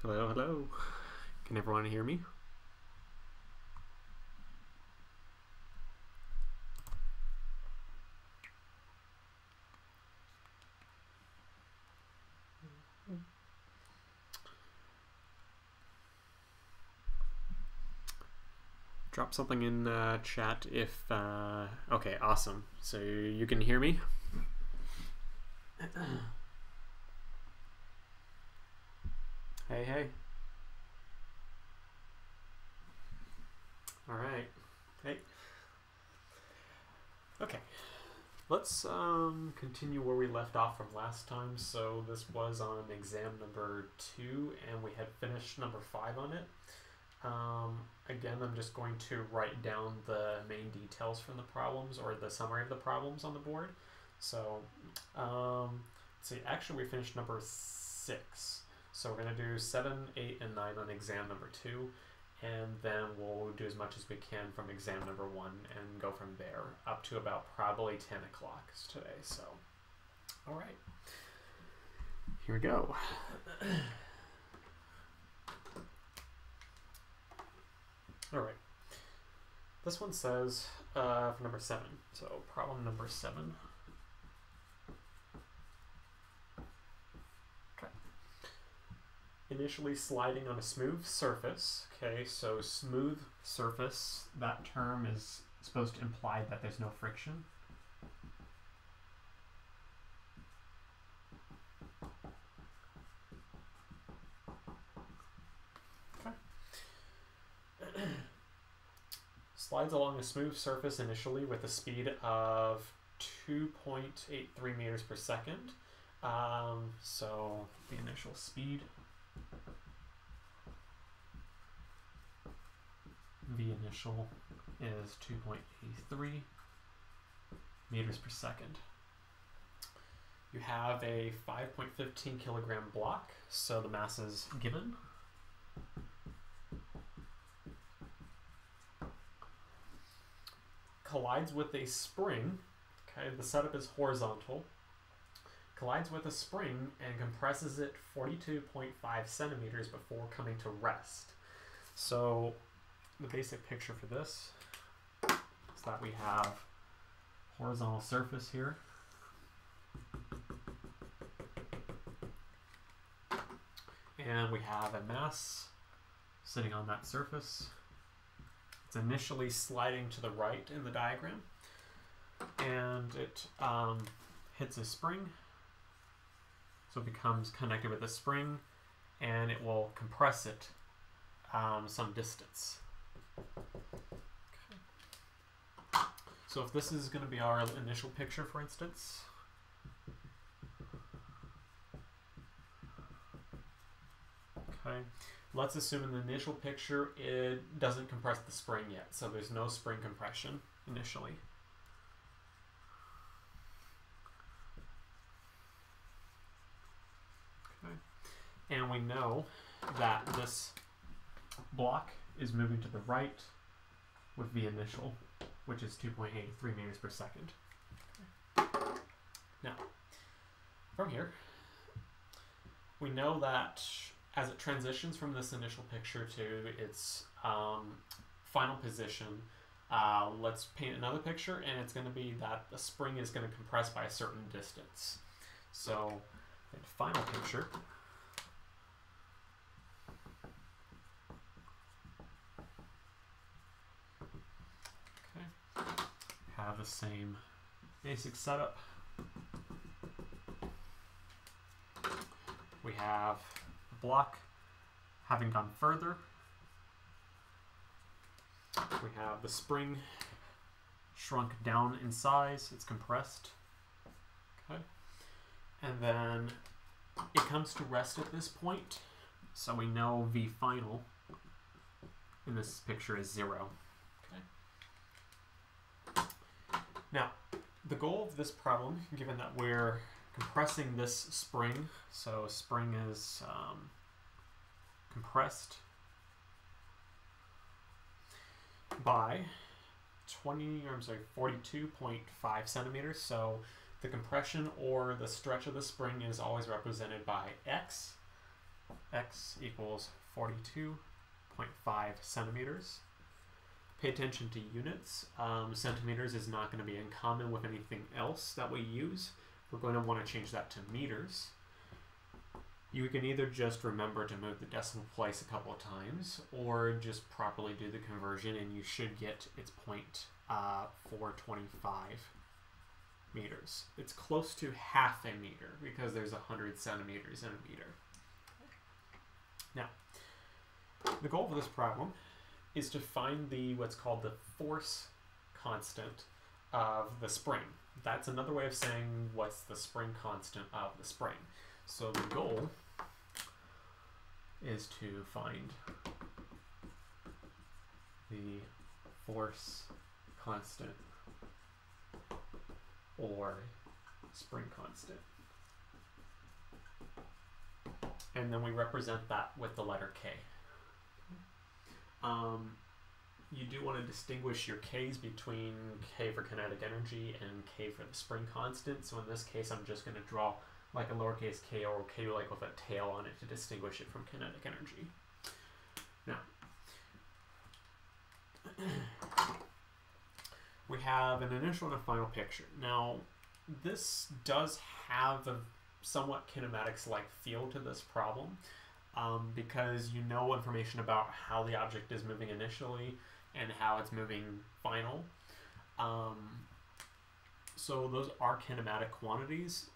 Hello, hello. Can everyone hear me? Drop something in chat if... okay, awesome. So you can hear me? Hey, hey. All right. Hey. Okay. Let's continue where we left off from last time. So this was on exam number 2, and we had finished number 5 on it. Again, I'm just going to write down the main details from the problems, or the summary of the problems on the board. So, let's see, actually we finished number 6. So we're going to do 7, 8, and 9 on exam number 2, and then we'll do as much as we can from exam number 1 and go from there up to about probably 10 o'clock today. So, all right, here we go. All right, this one says for number 7, so problem number 7. Okay. Initially sliding on a smooth surface. Okay, so smooth surface, that term is supposed to imply that there's no friction. Slides along a smooth surface initially with a speed of 2.83 meters per second. So the initial speed, V initial is 2.83 meters per second. You have a 5.15 kilogram block, so the mass is given. Collides with a spring. Okay, the setup is horizontal. Collides with a spring and compresses it 42.5 centimeters before coming to rest. So the basic picture for this is that we have horizontal surface here. And we have a mass sitting on that surface. It's initially sliding to the right in the diagram, and it hits a spring, so it becomes connected with a spring, and it will compress it some distance. Okay. So if this is going to be our initial picture, for instance, okay. Let's assume in the initial picture it doesn't compress the spring yet, so there's no spring compression initially. Okay. And we know that this block is moving to the right with the initial, which is 2.83 meters per second. Okay. Now, from here, we know that as it transitions from this initial picture to its final position, let's paint another picture, and it's going to be that the spring is going to compress by a certain distance. So, in final picture, okay, have the same basic setup. We have block having gone further. We have the spring shrunk down in size, it's compressed. Okay. And then it comes to rest at this point, so we know V final in this picture is 0. Okay. Now, the goal of this problem, given that we're compressing this spring, so spring is compressed by 42.5 centimeters. So the compression or the stretch of the spring is always represented by X, x equals 42.5 centimeters. Pay attention to units. Centimeters is not going to be in common with anything else that we use. We're going to want to change that to meters. You can either just remember to move the decimal place a couple of times, or just properly do the conversion, and you should get its 0.425 meters. It's close to half a meter because there's 100 centimeters in a meter. Now, the goal of this problem is to find what's called the force constant of the spring. That's another way of saying what's the spring constant of the spring. So the goal is to find the force constant or spring constant. And then we represent that with the letter K. You do want to distinguish your K's between K for kinetic energy and K for the spring constant. So in this case, I'm just going to draw like a lowercase k or K like with a tail on it to distinguish it from kinetic energy. Now, we have an initial and a final picture. Now, this does have a somewhat kinematics-like feel to this problem because you know information about how the object is moving initially and how it's moving final. So those are kinematic quantities.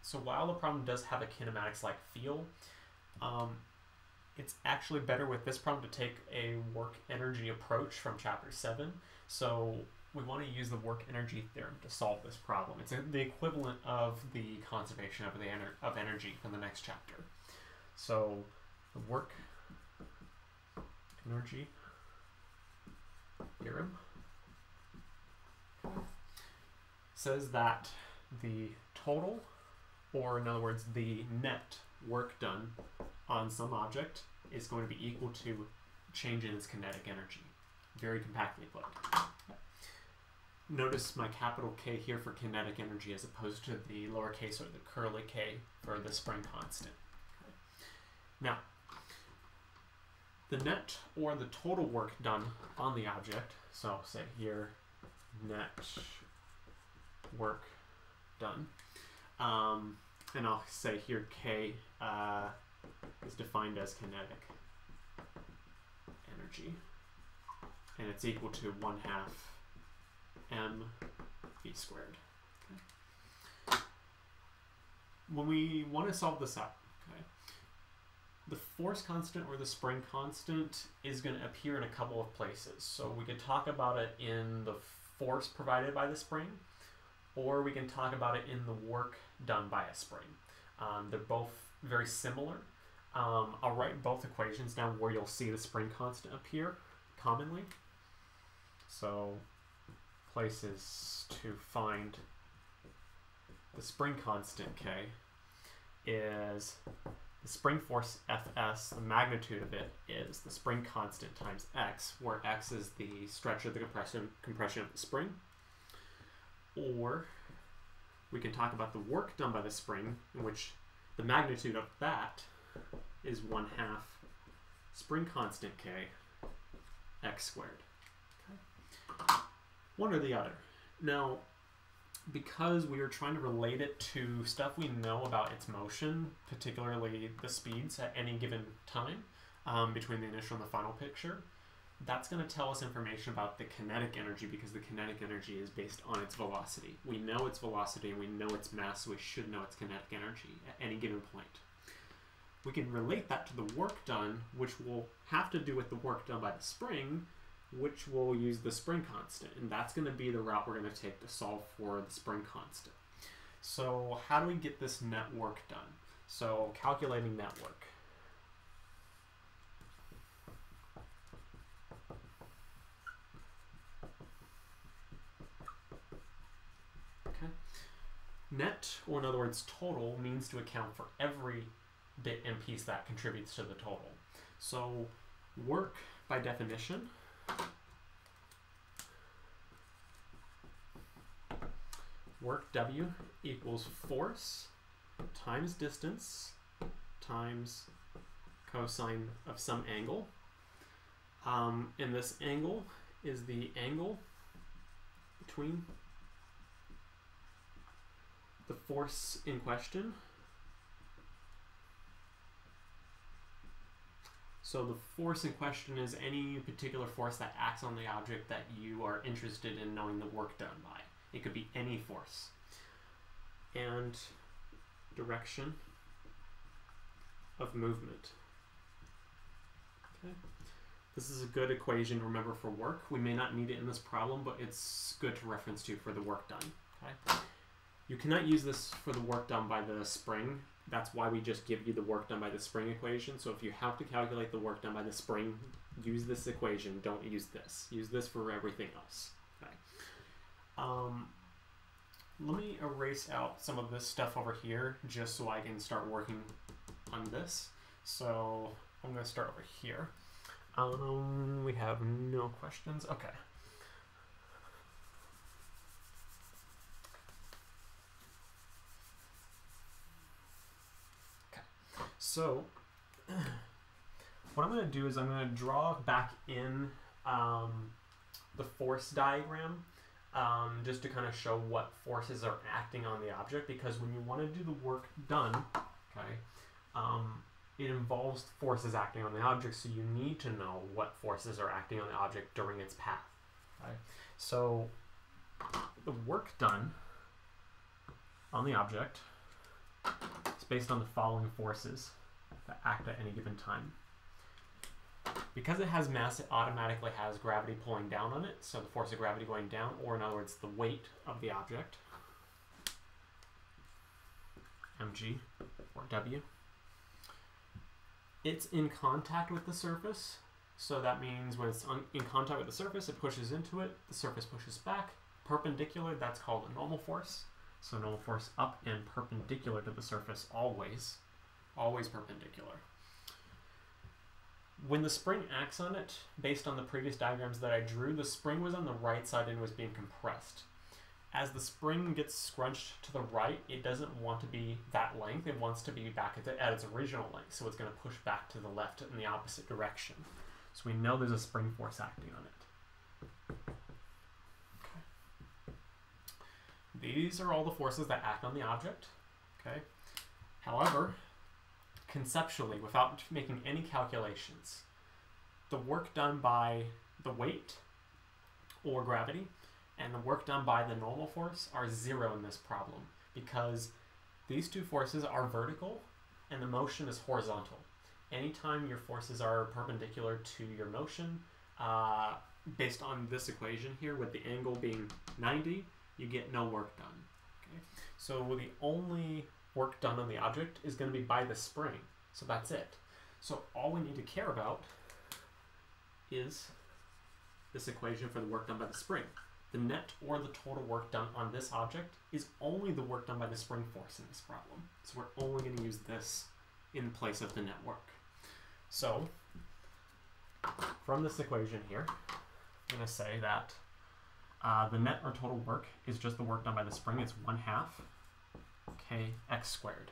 So while the problem does have a kinematics-like feel, it's actually better with this problem to take a work-energy approach from Chapter 7. So we want to use the work-energy theorem to solve this problem. It's the equivalent of the conservation of energy from the next chapter. So the work-energy theorem says that the total, or in other words, the net work done on some object is going to be equal to change in its kinetic energy. Very compactly put. Notice my capital K here for kinetic energy as opposed to the lowercase or the curly k for the spring constant. Okay. Now, the net or the total work done on the object, so I'll say here net work done, and I'll say here K is defined as kinetic energy, and it's equal to 1/2 mv squared. Okay. When we want to solve this out, okay, the force constant or the spring constant is going to appear in a couple of places. So we could talk about it in the force provided by the spring, or we can talk about it in the work done by a spring. They're both very similar. I'll write both equations down where you'll see the spring constant appear commonly. So places to find the spring constant K is the spring force Fs, the magnitude of it is the spring constant times x, where x is the stretch of the compression of the spring. Or we can talk about the work done by the spring, in which the magnitude of that is 1/2 spring constant K x squared. Okay. One or the other. Now, because we are trying to relate it to stuff we know about its motion, particularly the speeds at any given time between the initial and the final picture, that's going to tell us information about the kinetic energy because the kinetic energy is based on its velocity. We know its velocity and we know its mass, so we should know its kinetic energy at any given point. We can relate that to the work done, which will have to do with the work done by the spring, which will use the spring constant, and that's going to be the route we're going to take to solve for the spring constant. So how do we get this net work done? So calculating net work. Okay. Net, or in other words total, means to account for every bit and piece that contributes to the total. So work, by definition, work W equals force times distance times cosine of some angle. And this angle is the angle between the force in question. So the force in question is any particular force that acts on the object that you are interested in knowing the work done by. It could be any force. And direction of movement. Okay. This is a good equation to remember for work. We may not need it in this problem, but it's good to reference to for the work done. Okay. You cannot use this for the work done by the spring. That's why we just give you the work done by the spring equation. So if you have to calculate the work done by the spring, use this equation. Don't use this. Use this for everything else. Okay. Let me erase out some of this stuff over here just so I can start working on this. So I'm going to start over here. We have no questions. Okay. So what I'm going to do is I'm going to draw back in the force diagram just to kind of show what forces are acting on the object, because when you want to do the work done, okay, it involves forces acting on the object, so you need to know what forces are acting on the object during its path. Okay? So the work done on the object is based on the following forces that act at any given time. Because it has mass, it automatically has gravity pulling down on it, so the force of gravity going down, or in other words, the weight of the object, mg, or w. It's in contact with the surface, so that means when it's in contact with the surface, it pushes into it, the surface pushes back. Perpendicular, that's called a normal force. So normal force up and perpendicular to the surface, always perpendicular. When the spring acts on it, based on the previous diagrams that I drew, the spring was on the right side and was being compressed. As the spring gets scrunched to the right, it doesn't want to be that length. It wants to be back at its original length, so it's going to push back to the left in the opposite direction. So we know there's a spring force acting on it. Okay. These are all the forces that act on the object. Okay. However, conceptually, without making any calculations, the work done by the weight or gravity and the work done by the normal force are zero in this problem, because these two forces are vertical and the motion is horizontal. Anytime your forces are perpendicular to your motion, based on this equation here with the angle being 90, you get no work done. Okay? So the only work done on the object is going to be by the spring. So that's it. So all we need to care about is this equation for the work done by the spring. The net or the total work done on this object is only the work done by the spring force in this problem. So we're only going to use this in place of the net work. So from this equation here, I'm going to say that the net or total work is just the work done by the spring. It's 1/2 kx squared.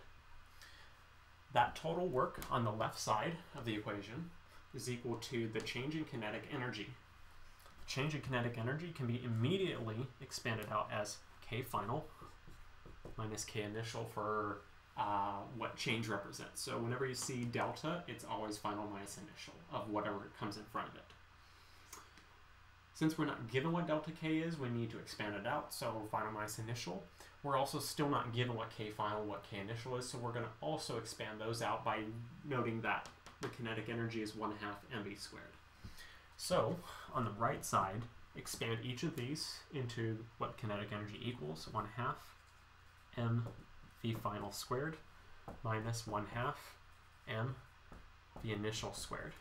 That total work on the left side of the equation is equal to the change in kinetic energy. Change in kinetic energy can be immediately expanded out as k final minus k initial for what change represents. So whenever you see delta, it's always final minus initial of whatever comes in front of it. Since we're not given what delta k is, we need to expand it out. So final minus initial. We're also still not given what k final, what k initial is, so we're going to also expand those out by noting that the kinetic energy is 1/2 mv squared. So on the right side, expand each of these into what kinetic energy equals, 1/2 mv final squared minus 1/2 m the initial squared.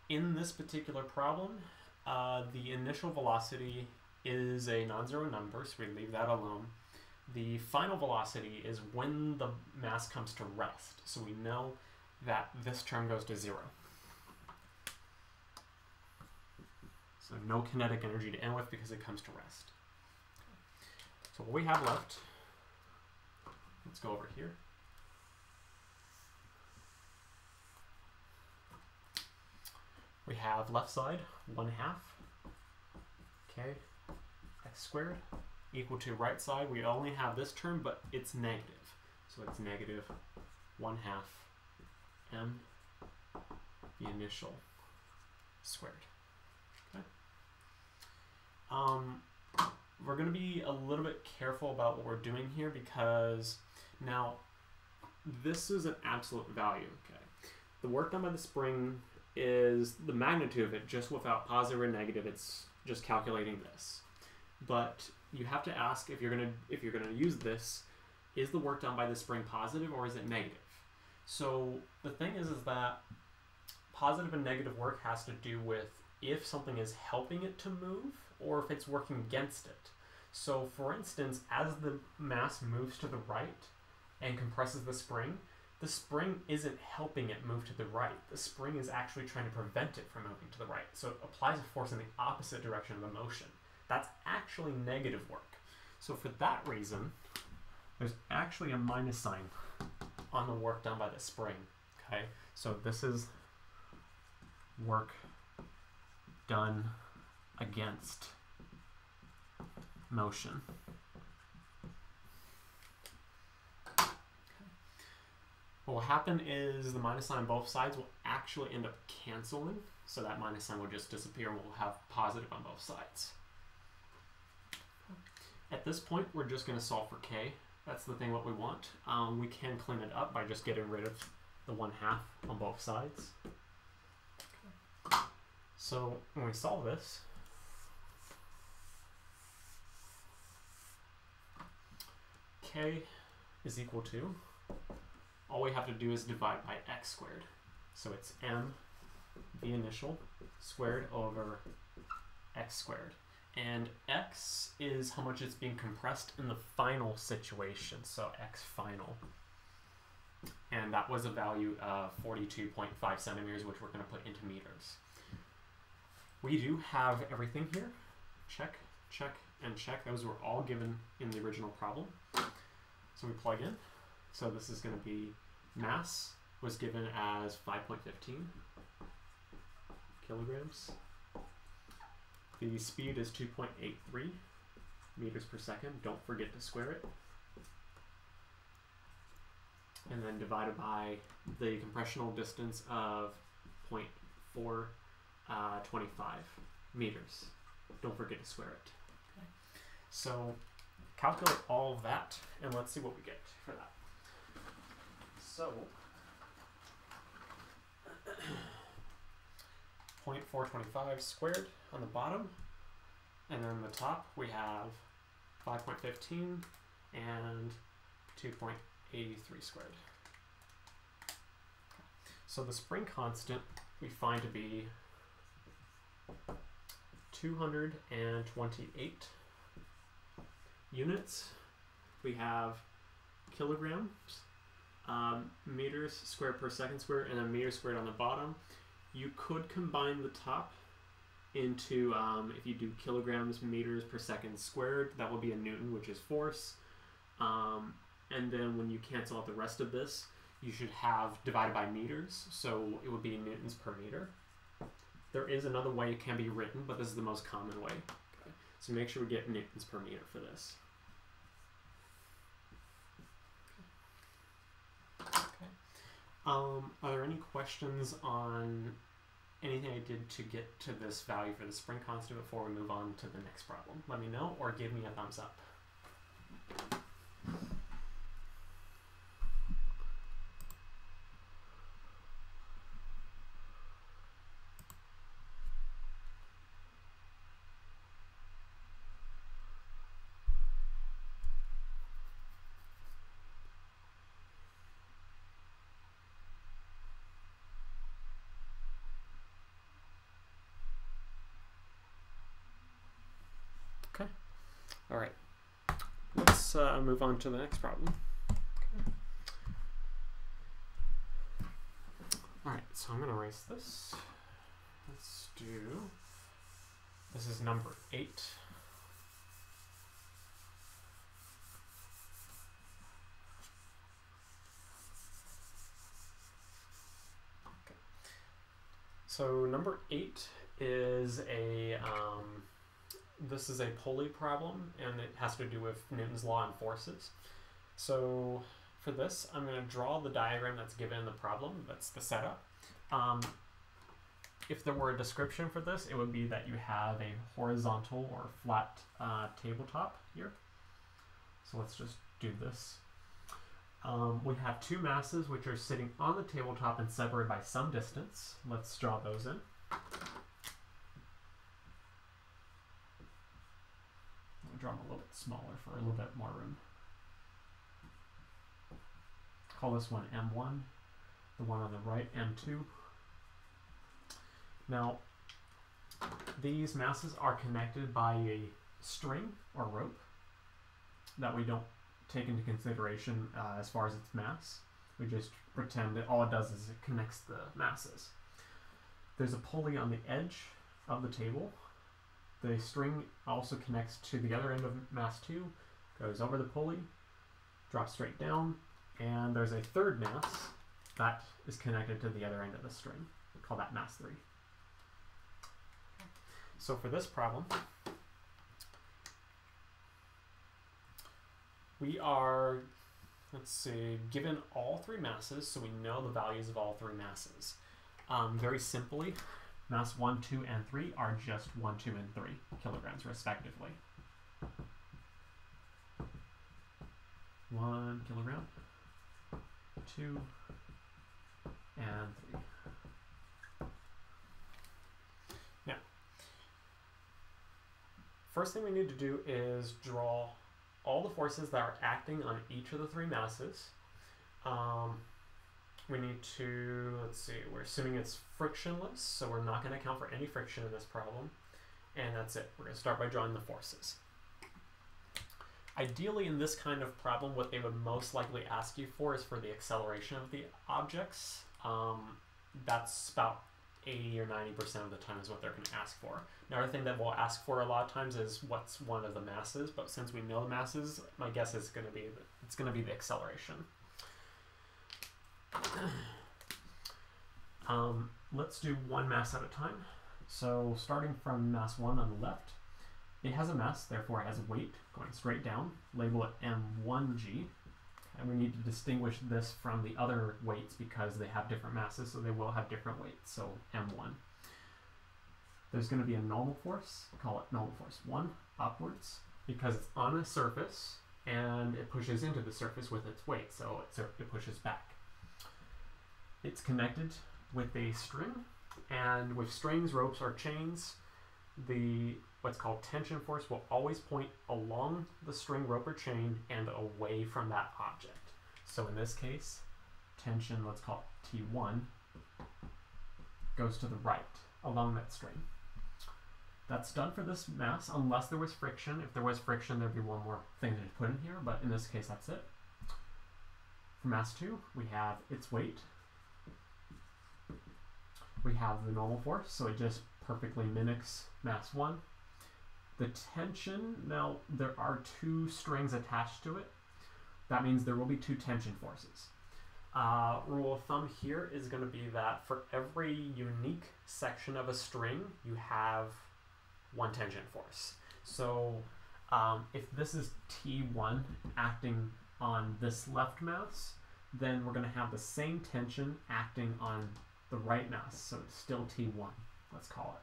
In this particular problem, the initial velocity is a non-zero number, so we leave that alone. The final velocity is when the mass comes to rest, so we know that this term goes to 0. So no kinetic energy to end with because it comes to rest. So what we have left, let's go over here. We have left side 1/2, okay, x squared, equal to right side. We only have this term, but it's negative. So it's negative 1/2 m the initial squared. Okay. We're going to be a little bit careful about what we're doing here because now this is an absolute value. Okay. The work done by the spring is the magnitude of it, just without positive or negative. It's just calculating this. But you have to ask if you're gonna use this, is the work done by the spring positive or is it negative? So the thing is that positive and negative work has to do with if something is helping it to move or if it's working against it. So for instance, as the mass moves to the right and compresses the spring isn't helping it move to the right. The spring is actually trying to prevent it from moving to the right. So it applies a force in the opposite direction of the motion. That's actually negative work. So for that reason, there's actually a minus sign on the work done by the spring. Okay, so this is work done against motion. What will happen is the minus sign on both sides will actually end up canceling, so that minus sign will just disappear and we'll have positive on both sides. At this point, we're just going to solve for k. That's the thing what we want. We can clean it up by just getting rid of the 1/2 on both sides. So when we solve this, k is equal to, all we have to do is divide by x squared. So it's m, the initial, squared over x squared. And x is how much it's being compressed in the final situation, so x final. And that was a value of 42.5 centimeters, which we're going to put into meters. We do have everything here. Check, check, and check. Those were all given in the original problem. So we plug in. So this is going to be mass was given as 5.15 kilograms. The speed is 2.83 meters per second. Don't forget to square it. And then divided by the compressional distance of 0.425 meters. Don't forget to square it. Okay. So calculate all of that and let's see what we get for that. So 0.425 squared on the bottom, and then on the top we have 5.15 and 2.83 squared. So the spring constant we find to be 228 units. We have kilograms, meters squared per second squared, and then meters squared on the bottom. You could combine the top into, if you do kilograms meters per second squared, that will be a Newton, which is force. And then when you cancel out the rest of this, you should have divided by meters, so it would be newtons per meter. There is another way it can be written, but this is the most common way. Okay. So make sure we get newtons per meter for this. Okay. Are there any questions on anything I did to get to this value for the spring constant before we move on to the next problem? Let me know or give me a thumbs up. Okay. All right. Let's move on to the next problem. Okay. All right. So I'm going to erase this. Let's do. This is number 8. So number 8 is this is a pulley problem, and it has to do with Newton's law and forces. So for this, I'm going to draw the diagram that's given in the problem. That's the setup. If there were a description for this, it would be that you have a horizontal or flat tabletop here. So let's just do this. We have two masses which are sitting on the tabletop and separated by some distance. Let's draw those in. I'll draw them a little bit smaller for a little bit more room. Call this one M1, the one on the right M2. Now, these masses are connected by a string or rope that we don't take into consideration as far as its mass. We just pretend that all it does is it connects the masses. There's a pulley on the edge of the table. The string also connects to the other end of mass 2, goes over the pulley, drops straight down, and there's a third mass that is connected to the other end of the string. We call that mass 3. So for this problem, we are, let's see, given all three masses, so we know the values of all three masses. Very simply, mass 1, 2, and 3 are just 1, 2, and 3 kilograms respectively. 1 kilogram, 2, and 3. Now, first thing we need to do is draw all the forces that are acting on each of the three masses. We need to, let's see, we're assuming it's frictionless, so we're not going to account for any friction in this problem. And that's it. We're going to start by drawing the forces. Ideally, in this kind of problem, what they would most likely ask you for is for the acceleration of the objects. That's about 80 or 90% of the time is what they're going to ask for. Another thing that we'll ask for a lot of times is what's one of the masses, but since we know the masses, my guess is going to be it's going to be the acceleration. Let's do one mass at a time. So starting from mass 1 on the left, it has a mass, therefore it has a weight going straight down. Label it M1G. And we need to distinguish this from the other weights because they have different masses, so they will have different weights. So M1. There's going to be a normal force, call it normal force 1, upwards, because it's on a surface and it pushes into the surface with its weight, so it pushes back. It's connected with a string, and with strings, ropes, or chains, what's called tension force will always point along the string, rope, or chain and away from that object. So in this case, tension, let's call it T1, goes to the right along that string. That's done for this mass unless there was friction. If there was friction, there'd be one more thing to put in here, but in this case, that's it. For mass 2, we have its weight. We have the normal force, so it just perfectly mimics mass 1. The tension, now there are two strings attached to it. That means there will be two tension forces. Rule of thumb here is going to be that for every unique section of a string, you have one tension force. So if this is T1 acting on this left mass, then we're going to have the same tension acting on the right mass, so it's still T1, let's call it.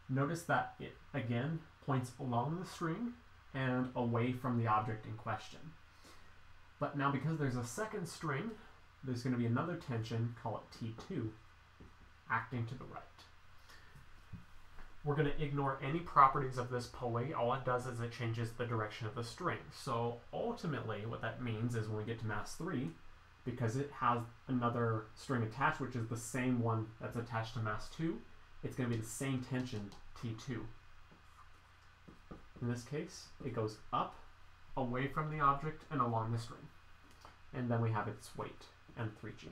Notice that it, again, points along the string and away from the object in question. But now because there's a second string, there's going to be another tension, call it T2, acting to the right. We're going to ignore any properties of this pulley. All it does is it changes the direction of the string. So ultimately what that means is when we get to mass 3, because it has another string attached, which is the same one that's attached to mass 2, it's going to be the same tension, T2. In this case, it goes up, away from the object, and along the string. And then we have its weight, M3G.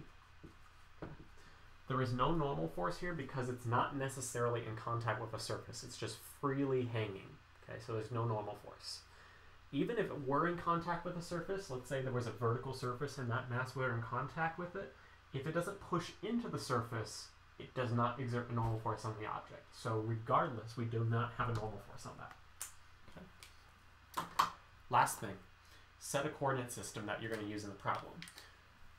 There is no normal force here because it's not necessarily in contact with a surface. It's just freely hanging. Okay, so there's no normal force. Even if it were in contact with a surface, let's say there was a vertical surface and that mass were in contact with it, if it doesn't push into the surface, it does not exert a normal force on the object. So regardless, we do not have a normal force on that. Okay. Last thing, set a coordinate system that you're going to use in the problem.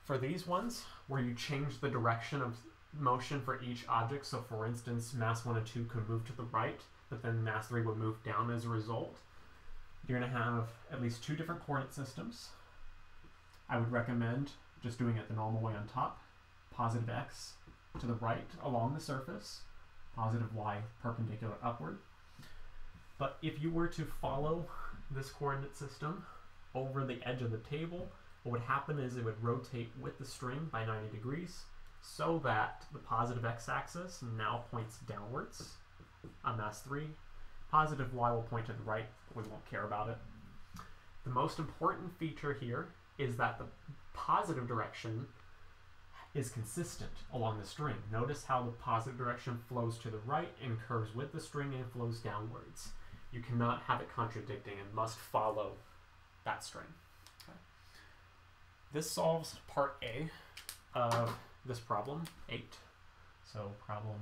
For these ones, where you change the direction of motion for each object, so for instance, mass 1 and 2 could move to the right, but then mass 3 would move down as a result, you're going to have at least 2 different coordinate systems. I would recommend just doing it the normal way on top, positive x to the right along the surface, positive y perpendicular upward. But if you were to follow this coordinate system over the edge of the table, what would happen is it would rotate with the string by 90 degrees so that the positive x-axis now points downwards on mass 3. Positive y will point to the right, but we won't care about it. The most important feature here is that the positive direction is consistent along the string. Notice how the positive direction flows to the right and curves with the string and flows downwards. You cannot have it contradicting and must follow that string. Okay. This solves part A of this problem, 8. So problem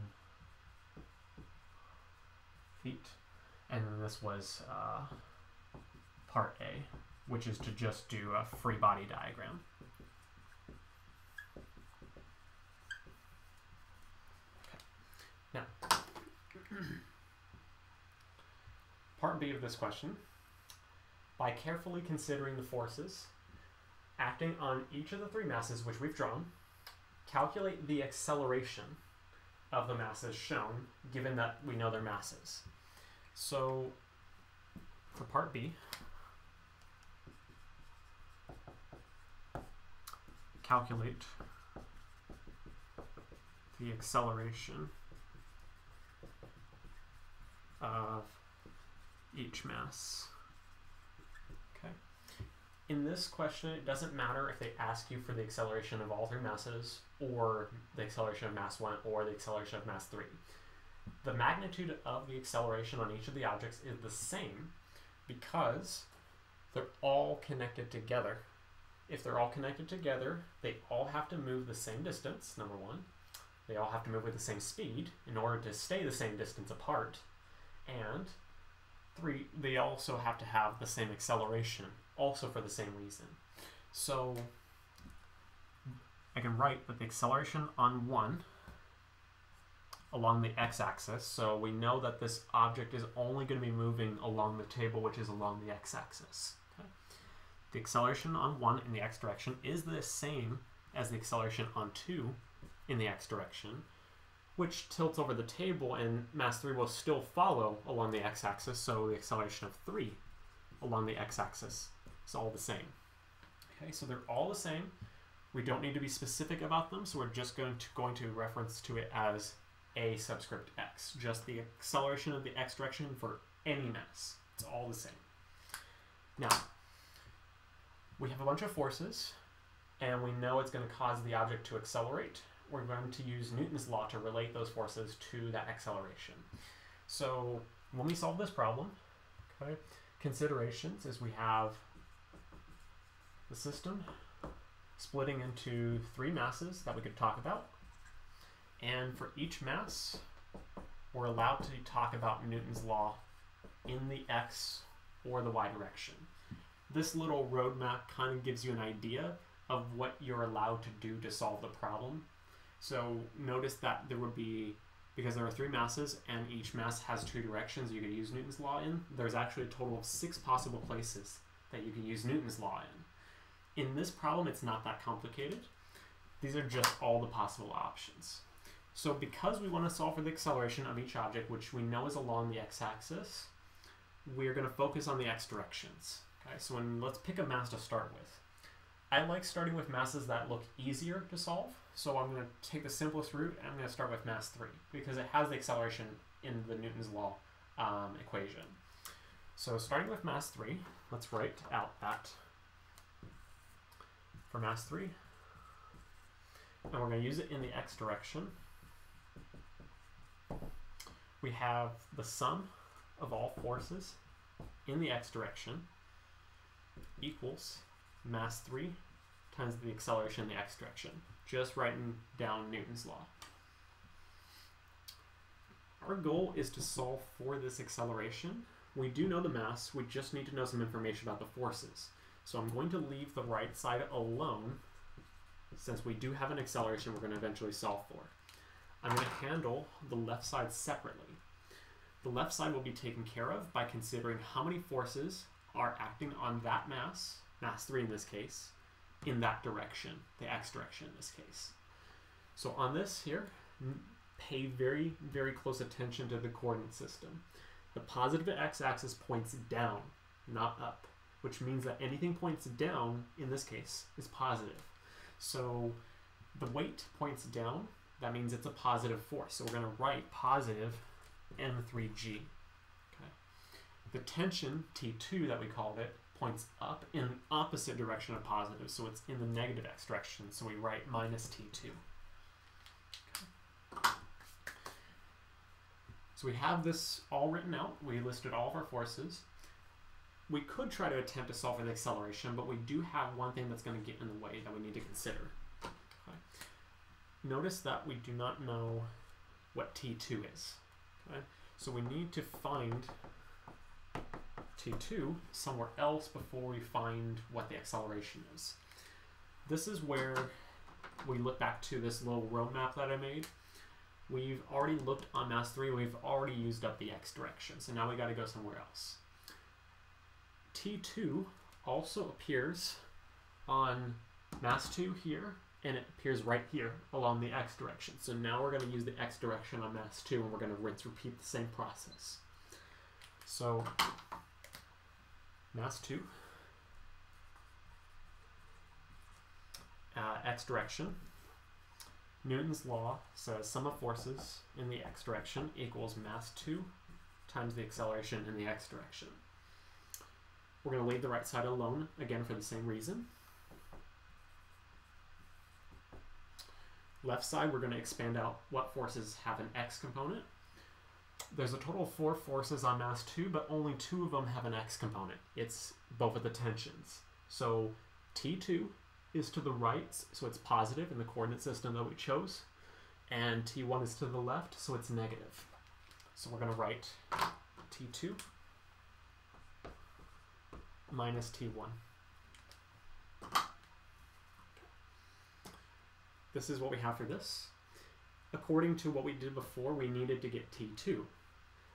8. And then this was part A, which is to just do a free body diagram. Okay. Now, part B of this question, by carefully considering the forces acting on each of the 3 masses which we've drawn, calculate the acceleration of the masses shown, given that we know their masses. So, for part B, calculate the acceleration of each mass. Okay. In this question, it doesn't matter if they ask you for the acceleration of all 3 masses, or the acceleration of mass 1, or the acceleration of mass 3. The magnitude of the acceleration on each of the objects is the same because they're all connected together. If they're all connected together, they all have to move the same distance, number 1. They all have to move with the same speed in order to stay the same distance apart. And 3, they also have to have the same acceleration, also for the same reason. So I can write that the acceleration on 1 along the x-axis, so we know that this object is only going to be moving along the table, which is along the x-axis. Okay? The acceleration on 1 in the x direction is the same as the acceleration on 2 in the x direction, which tilts over the table, and mass 3 will still follow along the x-axis, so the acceleration of 3 along the x-axis is all the same. Okay, so they're all the same. We don't need to be specific about them, so we're just going to reference to it as a subscript x, just the acceleration of the x direction for any mass. It's all the same. Now, we have a bunch of forces, and we know it's going to cause the object to accelerate. We're going to use Newton's law to relate those forces to that acceleration. So when we solve this problem, okay, considerations is we have the system splitting into 3 masses that we could talk about. And for each mass, we're allowed to talk about Newton's law in the x or the y direction. This little roadmap kind of gives you an idea of what you're allowed to do to solve the problem. So notice that there would be, because there are 3 masses and each mass has 2 directions you could use Newton's law in, there's actually a total of 6 possible places that you can use Newton's law in. In this problem, it's not that complicated. These are just all the possible options. So because we want to solve for the acceleration of each object, which we know is along the x-axis, we're going to focus on the x directions. Okay, so let's pick a mass to start with. I like starting with masses that look easier to solve, so I'm going to take the simplest route, and I'm going to start with mass 3, because it has the acceleration in the Newton's law equation. So starting with mass 3, let's write out that for mass 3, and we're going to use it in the x direction. We have the sum of all forces in the x direction equals mass 3 times the acceleration in the x direction. Just writing down Newton's law. our goal is to solve for this acceleration. We do know the mass, we just need to know some information about the forces. So I'm going to leave the right side alone, since we do have an acceleration we're going to eventually solve for. I'm going to handle the left side separately. The left side will be taken care of by considering how many forces are acting on that mass, mass 3 in this case, in that direction, the x direction in this case. So on this here, pay very, very close attention to the coordinate system. The positive x-axis points down, not up, which means that anything points down, in this case, is positive. So the weight points down, that means it's a positive force. So we're going to write positive m3g. Okay. The tension, T2 that we called it, points up in the opposite direction of positive, so it's in the negative x direction, so we write minus T2. Okay. So we have this all written out. We listed all of our forces. We could try to attempt to solve for the acceleration, but we do have one thing that's going to get in the way that we need to consider. Okay. Notice that we do not know what T2 is. Okay. So we need to find T2 somewhere else before we find what the acceleration is. This is where we look back to this little roadmap that I made. We've already looked on mass 3, we've already used up the x direction, so now we got to go somewhere else. T2 also appears on mass 2 here, and it appears right here along the x direction. So now we're going to use the x direction on mass 2, and we're going to repeat the same process. So mass 2, x direction. Newton's law says sum of forces in the x direction equals mass 2 times the acceleration in the x direction. We're going to leave the right side alone, again for the same reason. Left side, we're going to expand out what forces have an x component. There's a total of 4 forces on mass 2, but only 2 of them have an x component. It's both of the tensions. So T2 is to the right, so it's positive in the coordinate system that we chose, and T1 is to the left, so it's negative. So we're going to write T2 minus T1. This is what we have for this. According to what we did before, we needed to get T2.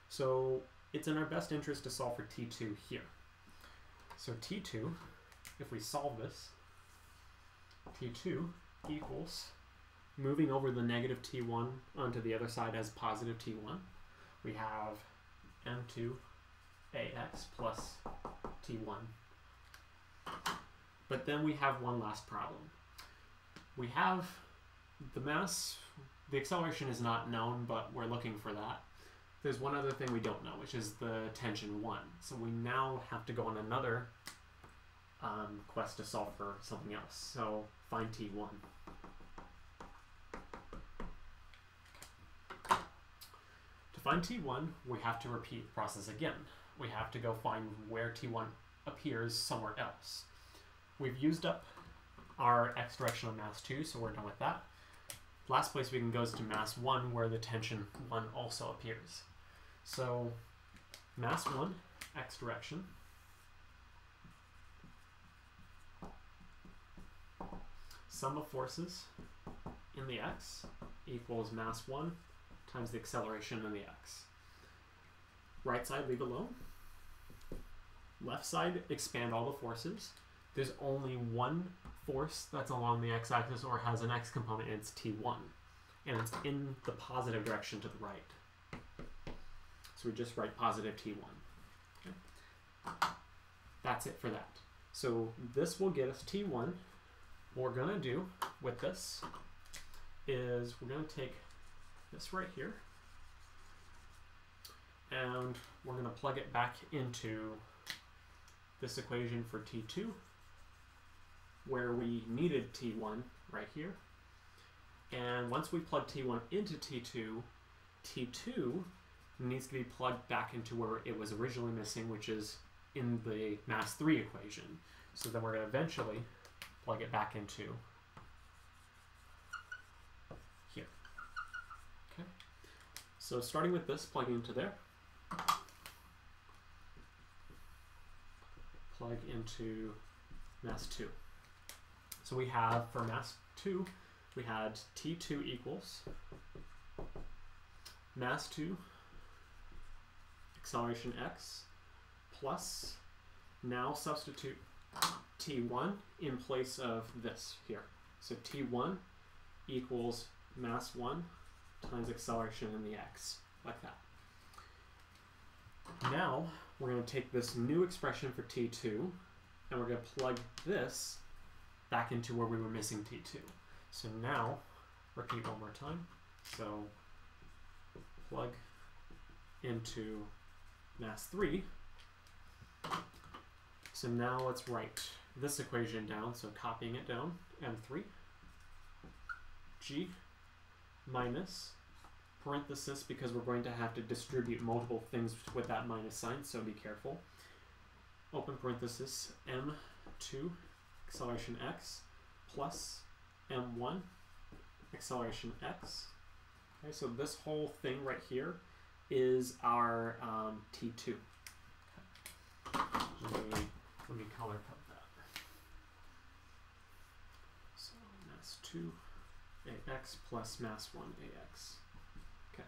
So it's in our best interest to solve for T2 here. So T2, if we solve this, T2 equals, moving over the negative T1 onto the other side as positive T1, we have m2ax plus T1. But then we have one last problem. We have the mass, the acceleration is not known, but we're looking for that. There's one other thing we don't know, which is the tension 1. So we now have to go on another quest to solve for something else. So find T1. To find T1, we have to repeat the process again. We have to go find where T1 appears somewhere else. We've used up our x direction on mass 2, so we're done with that. Last place we can go is to mass 1, where the tension 1 also appears. So mass 1, x direction, sum of forces in the x equals mass 1 times the acceleration in the x. Right side leave alone. Left side expand all the forces. There's only one force that's along the x-axis or has an x component, and it's T1. And it's in the positive direction to the right. So we just write positive T1. Okay. That's it for that. So this will get us T1. What we're going to do with this is we're going to take this right here, and we're going to plug it back into this equation for T2, where we needed T1 right here. And once we plug T1 into T2, T2 needs to be plugged back into where it was originally missing, which is in the mass 3 equation. So then we're going to eventually plug it back into here. Okay. So starting with this, plugging into there. Plug into mass 2. So we have, for mass 2, we had T2 equals mass 2 acceleration x plus, now substitute T1 in place of this here. So T1 equals mass 1 times acceleration in the x, like that. Now we're going to take this new expression for T2 and we're going to plug this back into where we were missing T2. So now, repeat one more time. So plug into mass 3. So now let's write this equation down. So copying it down, M3 G minus parenthesis, because we're going to have to distribute multiple things with that minus sign, so be careful. Open parenthesis, M2 acceleration x plus M1 acceleration x. Okay, so this whole thing right here is our T2. Okay. Let me color code that. So mass 2 ax plus mass 1 ax. Okay.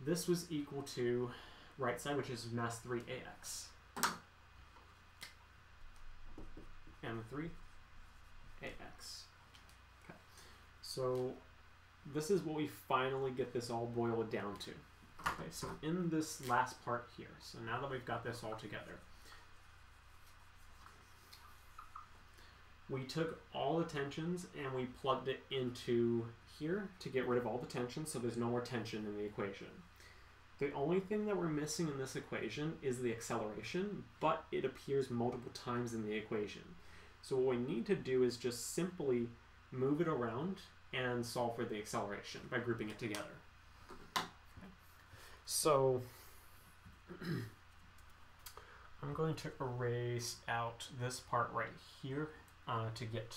This was equal to right side, which is mass 3 ax. M3 ax. Okay. So this is what we finally get this all boiled down to. Okay, so in this last part here, so now that we've got this all together, we took all the tensions and we plugged it into here to get rid of all the tension, so there's no more tension in the equation. The only thing that we're missing in this equation is the acceleration, but it appears multiple times in the equation. So what we need to do is just simply move it around and solve for the acceleration by grouping it together. Okay. So I'm going to erase out this part right here to get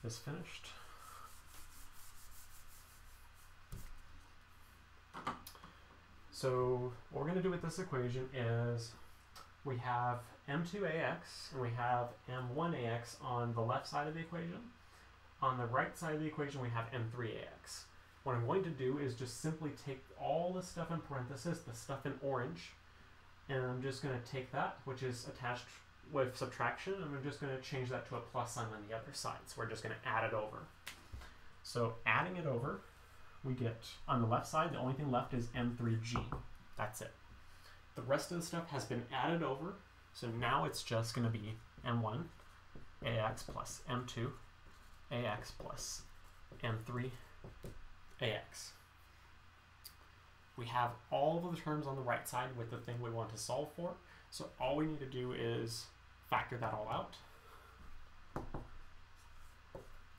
this finished. So what we're going to do with this equation is we have M2ax and we have M1ax on the left side of the equation. On the right side of the equation we have M3ax. What I'm going to do is just simply take all the stuff in parentheses, the stuff in orange, and I'm just going to take that, which is attached with subtraction, and I'm just going to change that to a plus sign on the other side. So we're just going to add it over. So adding it over, we get, on the left side, the only thing left is M3G. That's it. The rest of the stuff has been added over, so now it's just going to be M1 AX plus M2 AX plus M3 AX. We have all of the terms on the right side with the thing we want to solve for, so all we need to do is factor that all out.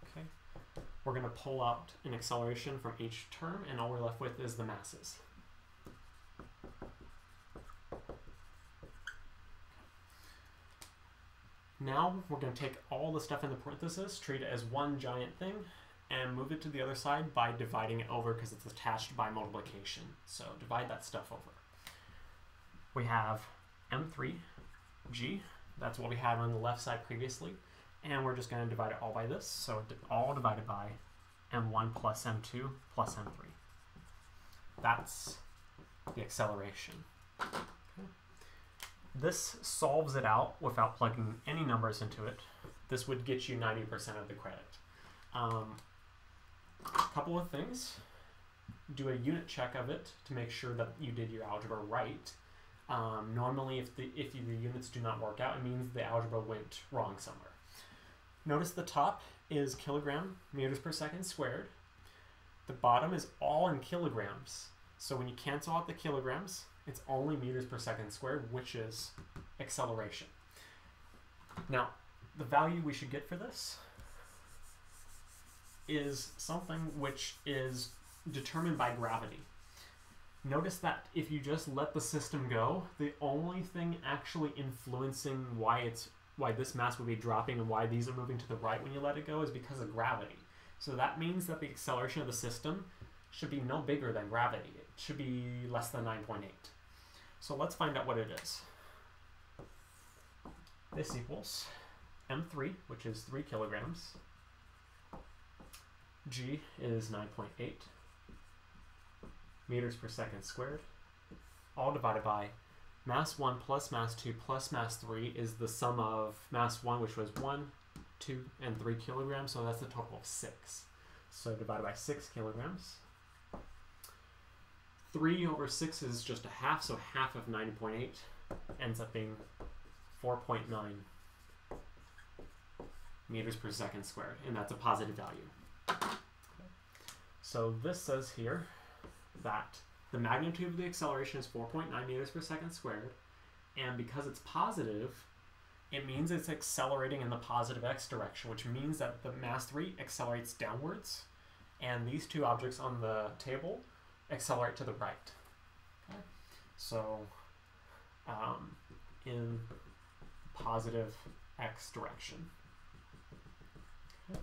Okay, we're going to pull out an acceleration from each term, and all we're left with is the masses. Now we're going to take all the stuff in the parentheses, treat it as one giant thing, and move it to the other side by dividing it over because it's attached by multiplication. So divide that stuff over. We have M3G, that's what we had on the left side previously, and we're just going to divide it all by this, so all divided by M1 plus M2 plus M3. That's the acceleration. Okay. This solves it out without plugging any numbers into it. This would get you 90% of the credit. A couple of things. Do a unit check of it to make sure that you did your algebra right. Normally, if the units do not work out, it means the algebra went wrong somewhere. Notice the top is kilogram meters per second squared. The bottom is all in kilograms. So when you cancel out the kilograms, it's only meters per second squared, which is acceleration. Now, the value we should get for this is something which is determined by gravity. Notice that if you just let the system go, the only thing actually influencing why this mass would be dropping and why these are moving to the right when you let it go is because of gravity. So that means that the acceleration of the system should be no bigger than gravity. It should be less than 9.8. So let's find out what it is. This equals m3, which is 3 kilograms. G is 9.8 meters per second squared, all divided by mass 1 plus mass 2 plus mass 3 is the sum of mass 1, which was 1, 2, and 3 kilograms, so that's a total of 6. So divided by 6 kilograms. 3 over 6 is just a half, so half of 90.8 ends up being 4.9 meters per second squared, and that's a positive value. So this says here that the magnitude of the acceleration is 4.9 meters per second squared, and because it's positive, it means it's accelerating in the positive x direction, which means that the mass 3 accelerates downwards, and these two objects on the table accelerate to the right. Okay? So in positive x direction. Okay.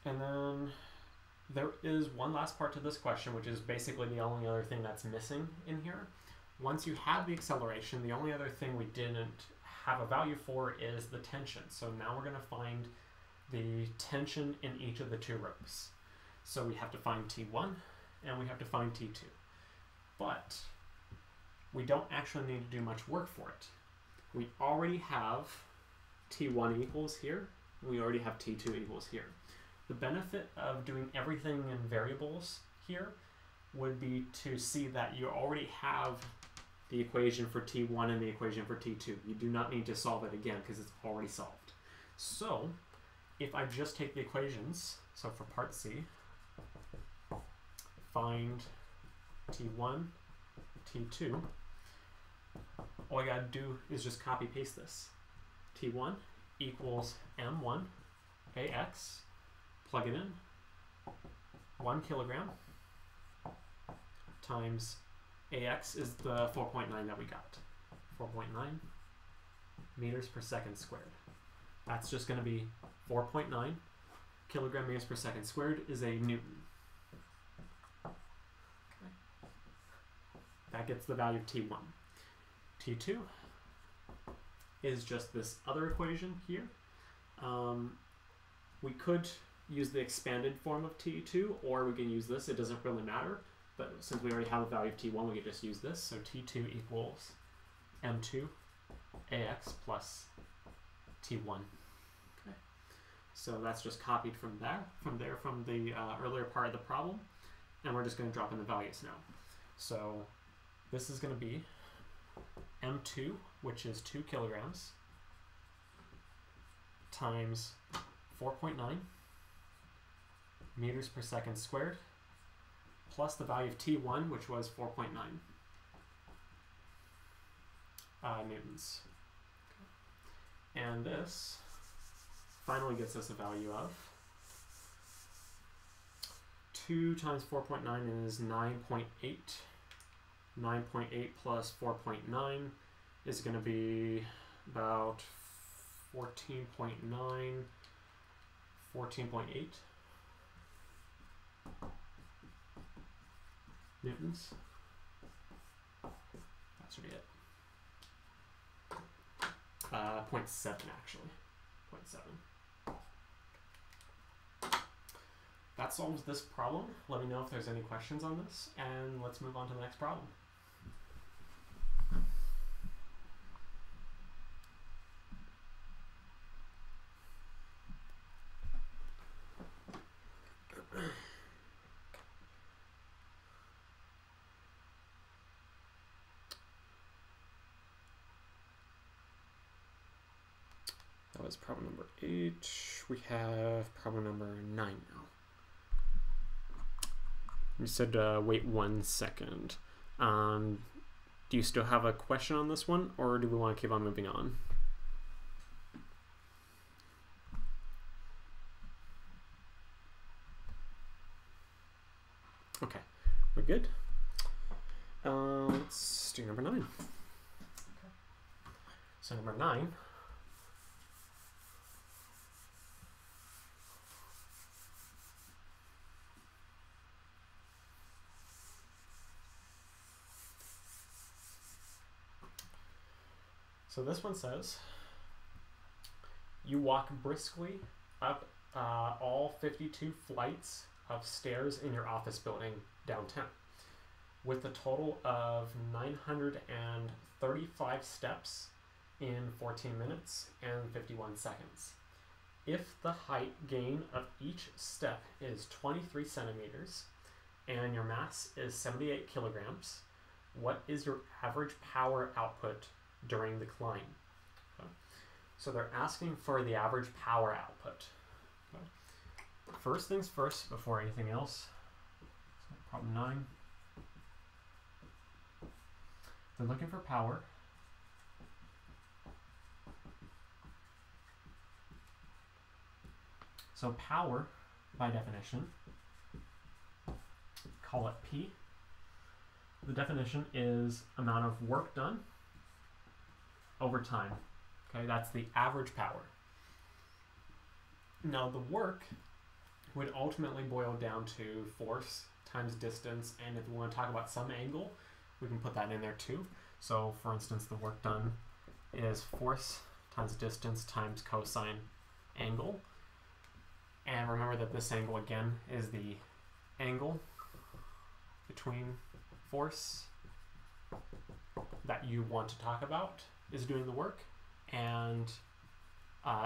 And then there is one last part to this question, which is basically the only other thing that's missing in here. Once you have the acceleration, the only other thing we didn't have a value for is the tension. So now we're going to find the tension in each of the two ropes. So we have to find T1 and we have to find T2. But we don't actually need to do much work for it. We already have T1 equals here. We already have T2 equals here. The benefit of doing everything in variables here would be to see that you already have the equation for T1 and the equation for T2. You do not need to solve it again because it's already solved. So if I just take the equations, so for part C, find T1, T2, all I gotta do is just copy paste this. T1 equals M1 AX, plug it in, 1 kilogram times AX is the 4.9 that we got. 4.9 meters per second squared. That's just going to be 4.9 kilogram meters per second squared is a Newton. Okay. That gets the value of T1. T2 is just this other equation here. We could use the expanded form of T2, or we can use this. It doesn't really matter. But since we already have the value of T1, we can just use this. So T2 equals M2 AX plus T1. Okay. So that's just copied from the earlier part of the problem. And we're just going to drop in the values now. So this is going to be M2, which is 2 kilograms, times 4.9 meters per second squared, plus the value of T1, which was 4.9 newtons. Okay. And this finally gets us a value of 2 times 4.9 is 9.8. 9.8 plus 4.9 is going to be about 14.9, 14.8 newtons. That should be it. 0.7 actually. 0.7. That solves this problem. Let me know if there's any questions on this, and let's move on to the next problem. That was problem number 8. We have problem number 9 now. You said wait 1 second. Do you still have a question on this one, or do we want to keep on moving on? Okay, we're good. Let's do number 9. Okay. So number 9 So this one says, you walk briskly up all 52 flights of stairs in your office building downtown with a total of 935 steps in 14 minutes and 51 seconds. If the height gain of each step is 23 centimeters and your mass is 78 kilograms, what is your average power output during the climb? Okay. So they're asking for the average power output. Okay. First things first, before anything else, so problem 9. They're looking for power. So power, by definition, call it P. The definition is amount of work done over time. Okay, that's the average power. Now the work would ultimately boil down to force times distance, and if we want to talk about some angle, we can put that in there too. So for instance, the work done is force times distance times cosine angle. And remember that this angle again is the angle between force that you want to talk about is doing the work and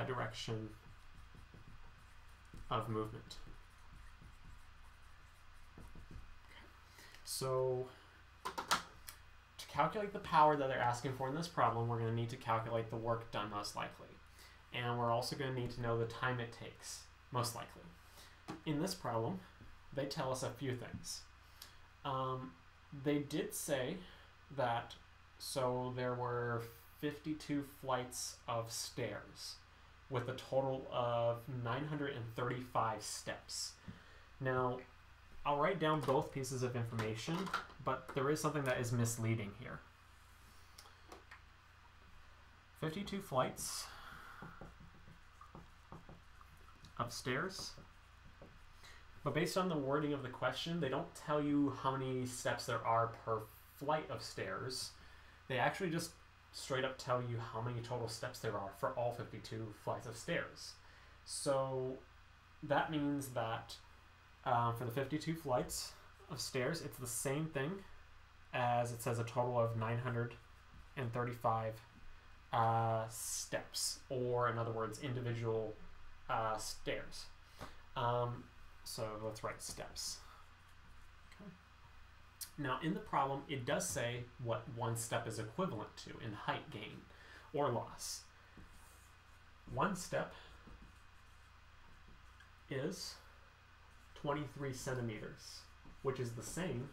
direction of movement. So to calculate the power that they're asking for in this problem, we're going to need to calculate the work done most likely. And we're also going to need to know the time it takes most likely. In this problem, they tell us a few things. They did say that, so there were 52 flights of stairs with a total of 935 steps. Now, I'll write down both pieces of information, but there is something that is misleading here. 52 flights of stairs, but based on the wording of the question, they don't tell you how many steps there are per flight of stairs. They actually just straight up tell you how many total steps there are for all 52 flights of stairs. So that means that for the 52 flights of stairs, it's the same thing as it says a total of 935 steps, or in other words, individual stairs. So let's write steps. Okay. Now in the problem, it does say what one step is equivalent to in height gain or loss. One step is 23 centimeters, which is the same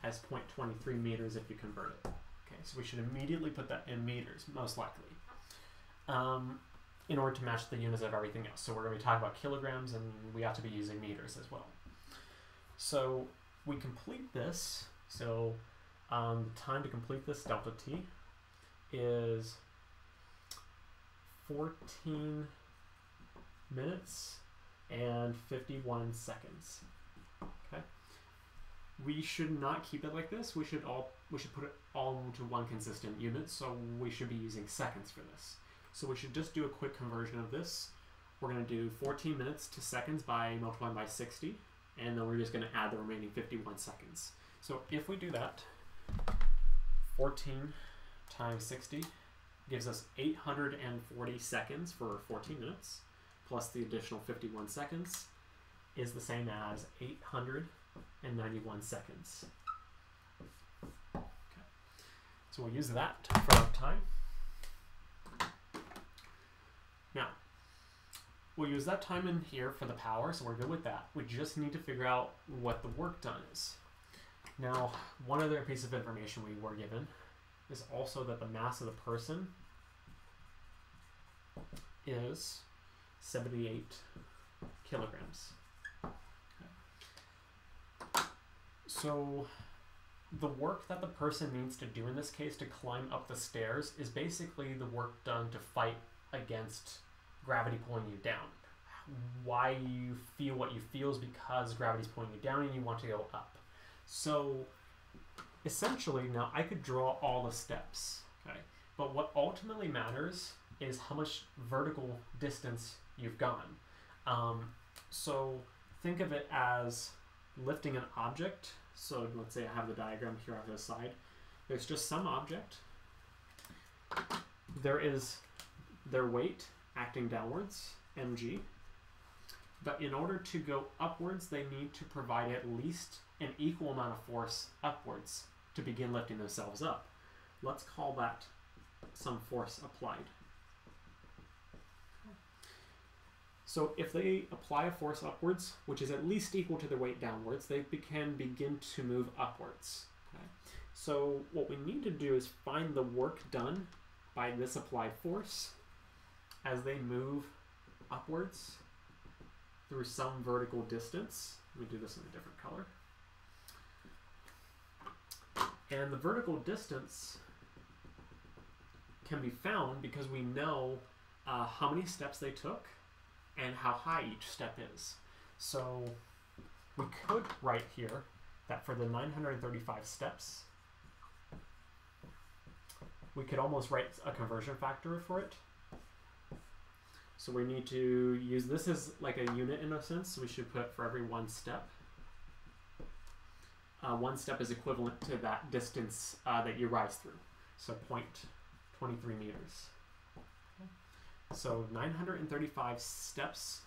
as 0.23 meters if you convert it. Okay, so we should immediately put that in meters, most likely, in order to match the units of everything else. So we're going to be talking about kilograms, and we have to be using meters as well. So we complete this. So the time to complete this, delta t, is 14 minutes and 51 seconds. Okay. We should not keep it like this. We should put it all into one consistent unit. So we should be using seconds for this. So we should just do a quick conversion of this. We're going to do 14 minutes to seconds by multiplying by 60, and then we're just going to add the remaining 51 seconds. So if we do that, 14 times 60 gives us 840 seconds for 14 minutes, plus the additional 51 seconds is the same as 891 seconds. Okay. So we'll use that for our time. Now, we'll use that time in here for the power, so we're good with that. We just need to figure out what the work done is. Now, one other piece of information we were given is also that the mass of the person is 78 kilograms. Okay. So the work that the person needs to do in this case to climb up the stairs is basically the work done to fight against gravity pulling you down. Why you feel what you feel is because gravity's pulling you down and you want to go up. So essentially, now I could draw all the steps. Okay, But what ultimately matters is how much vertical distance you've gone. So think of it as lifting an object. So let's say I have the diagram here on the side. There's just some object. There is their weight acting downwards, mg. But in order to go upwards, they need to provide at least an equal amount of force upwards to begin lifting themselves up. Let's call that some force applied. So if they apply a force upwards, which is at least equal to their weight downwards, they can begin to move upwards. Okay? So what we need to do is find the work done by this applied force as they move upwards through some vertical distance. Let me do this in a different color. And the vertical distance can be found because we know how many steps they took and how high each step is. So we could write here that for the 935 steps, we could almost write a conversion factor for it. So we need to use this as like a unit in a sense. So we should put for every one step. One step is equivalent to that distance that you rise through. So 0.23 meters. So 935 steps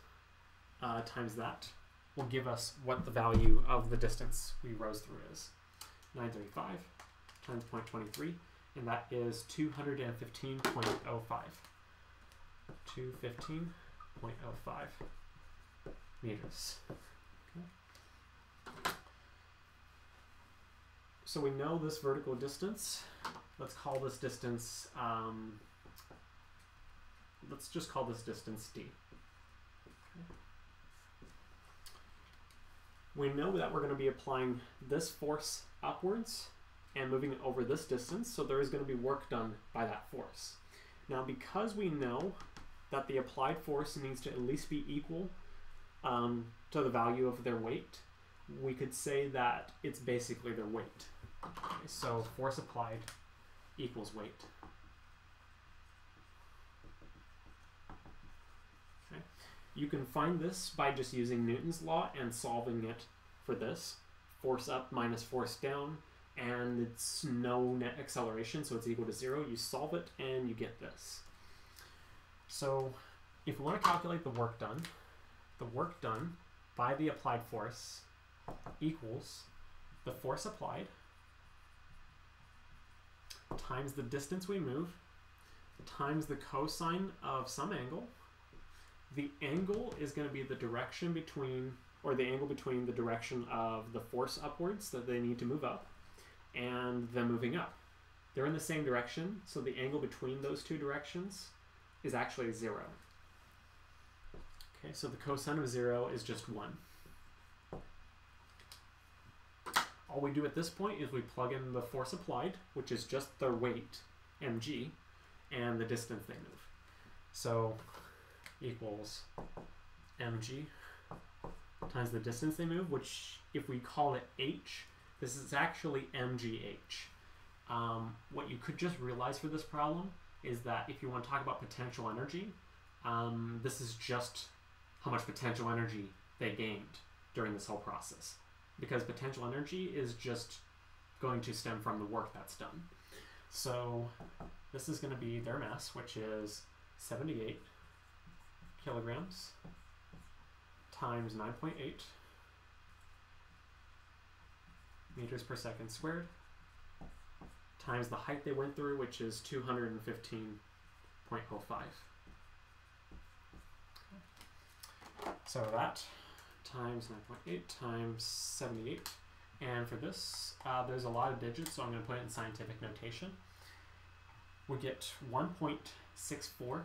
times that will give us what the value of the distance we rose through is. 935 times 0.23, and that is 215.05. 215.05 meters. Okay. So we know this vertical distance. Let's call this distance, let's just call this distance d. Okay. We know that we're going to be applying this force upwards and moving it over this distance, so there is going to be work done by that force. Now, because we know that the applied force needs to at least be equal to the value of their weight, we could say that it's basically their weight. Okay, so force applied equals weight. Okay. You can find this by just using Newton's law and solving it for this. Force up minus force down, and it's no net acceleration, so it's equal to 0. You solve it and you get this. So if we want to calculate the work done by the applied force equals the force applied times the distance we move times the cosine of some angle. The angle is going to be the direction between, or the angle between the direction of the force upwards that they need to move up and them moving up. They're in the same direction, so the angle between those two directions is actually 0. Okay, so the cosine of 0 is just 1. All we do at this point is we plug in the force applied, which is just their weight, mg, and the distance they move. So equals mg times the distance they move, which if we call it h, this is actually mgh. What you could just realize for this problem is that if you want to talk about potential energy, this is just how much potential energy they gained during this whole process. Because potential energy is just going to stem from the work that's done. So this is going to be their mass, which is 78 kilograms times 9.8 meters per second squared times the height they went through, which is 215.05. So that times 9.8 times 78. And for this, there's a lot of digits, so I'm going to put it in scientific notation. We get 1.64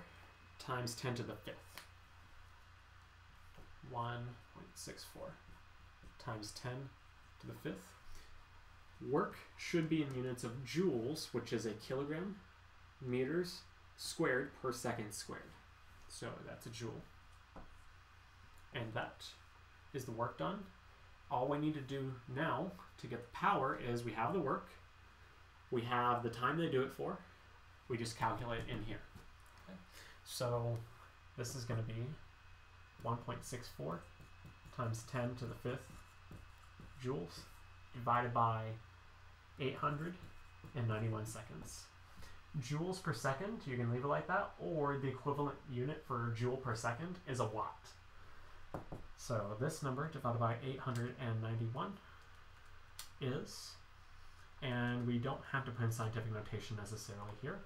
times 10 to the 5th. 1.64 times 10 to the 5th. Work should be in units of joules, which is a kilogram, meters squared per second squared. So that's a joule. And that is the work done. All we need to do now to get the power is we have the work, we have the time they do it for, we just calculate in here. Okay. So this is going to be 1.64 times 10 to the 5th joules divided by 891 seconds. Joules per second, you can leave it like that, or the equivalent unit for joule per second is a watt. So this number divided by 891 is, and we don't have to put in scientific notation necessarily here,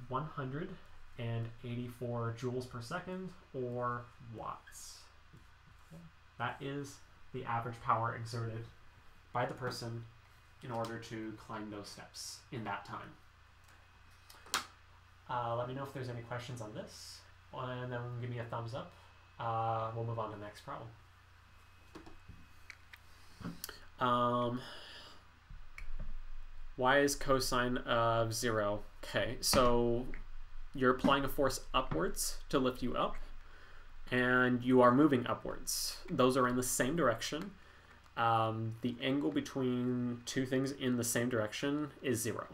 184 joules per second, or watts. Okay. That is the average power exerted by the person in order to climb those steps in that time. Let me know if there's any questions on this, and then give me a thumbs up. We'll move on to the next problem. Why is cosine of 0? Okay, so you're applying a force upwards to lift you up, and you are moving upwards. Those are in the same direction. The angle between two things in the same direction is 0.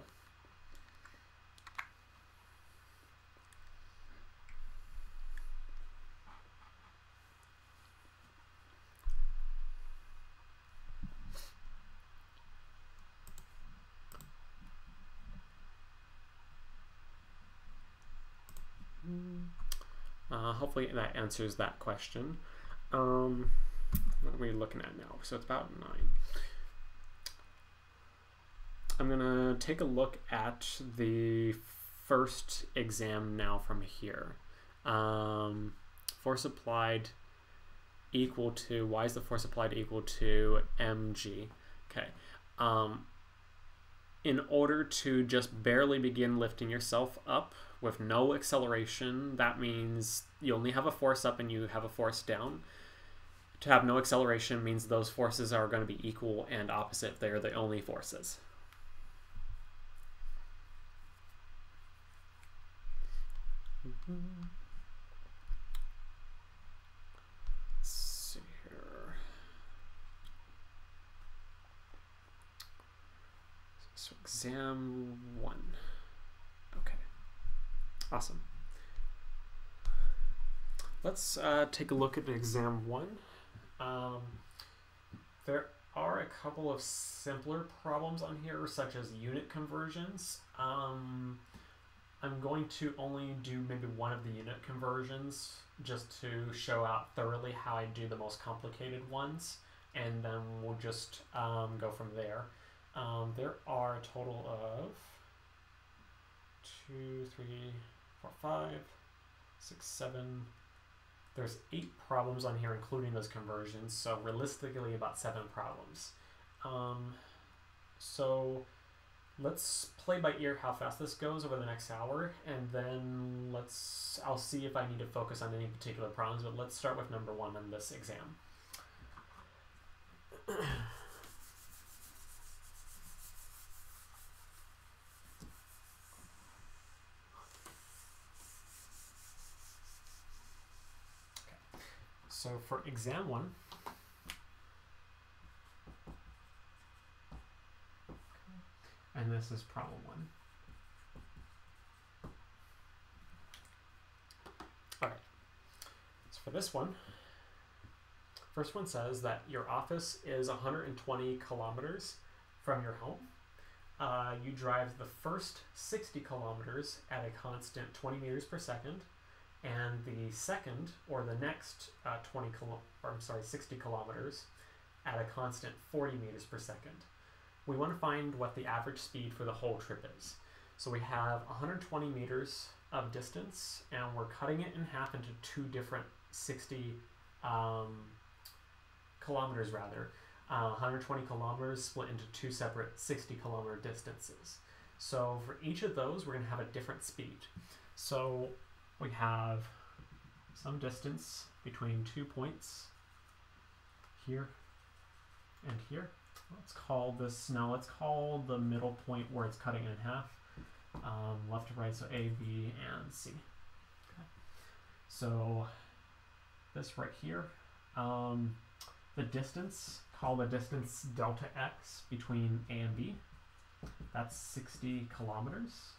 Hopefully that answers that question. What are we looking at now? So it's about 9. I'm going to take a look at the first exam now from here. Force applied equal to, why is the force applied equal to mg? Okay. In order to just barely begin lifting yourself up with no acceleration, that means you only have a force up and you have a force down. To have no acceleration means those forces are going to be equal and opposite if they're the only forces. Let's see here. So exam 1. Okay. Awesome. Let's take a look at exam 1. There are a couple of simpler problems on here, such as unit conversions. I'm going to only do maybe one of the unit conversions just to show out thoroughly how I do the most complicated ones, and then we'll just go from there. There are a total of 2, 3, 4, 5, 6, 7. There's 8 problems on here, including those conversions, so realistically about 7 problems. So let's play by ear how fast this goes over the next hour, and then I'll see if I need to focus on any particular problems, but let's start with number 1 on this exam. So for exam 1, and this is problem 1. All right, so for this one, first one says that your office is 120 kilometers from your home. You drive the first 60 kilometers at a constant 20 meters per second, and the second, or the next 60 kilometers at a constant 40 meters per second. We want to find what the average speed for the whole trip is. So we have 120 meters of distance, and we're cutting it in half into 2 different 60 kilometers rather. 120 kilometers split into 2 separate 60 kilometer distances. So for each of those, we're going to have a different speed. So we have some distance between 2 points here and here. Let's call this, now let's call the middle point where it's cutting in half, left to right, so A, B, and C. Okay. So this right here, the distance, call the distance delta x between A and B. That's 60 kilometers.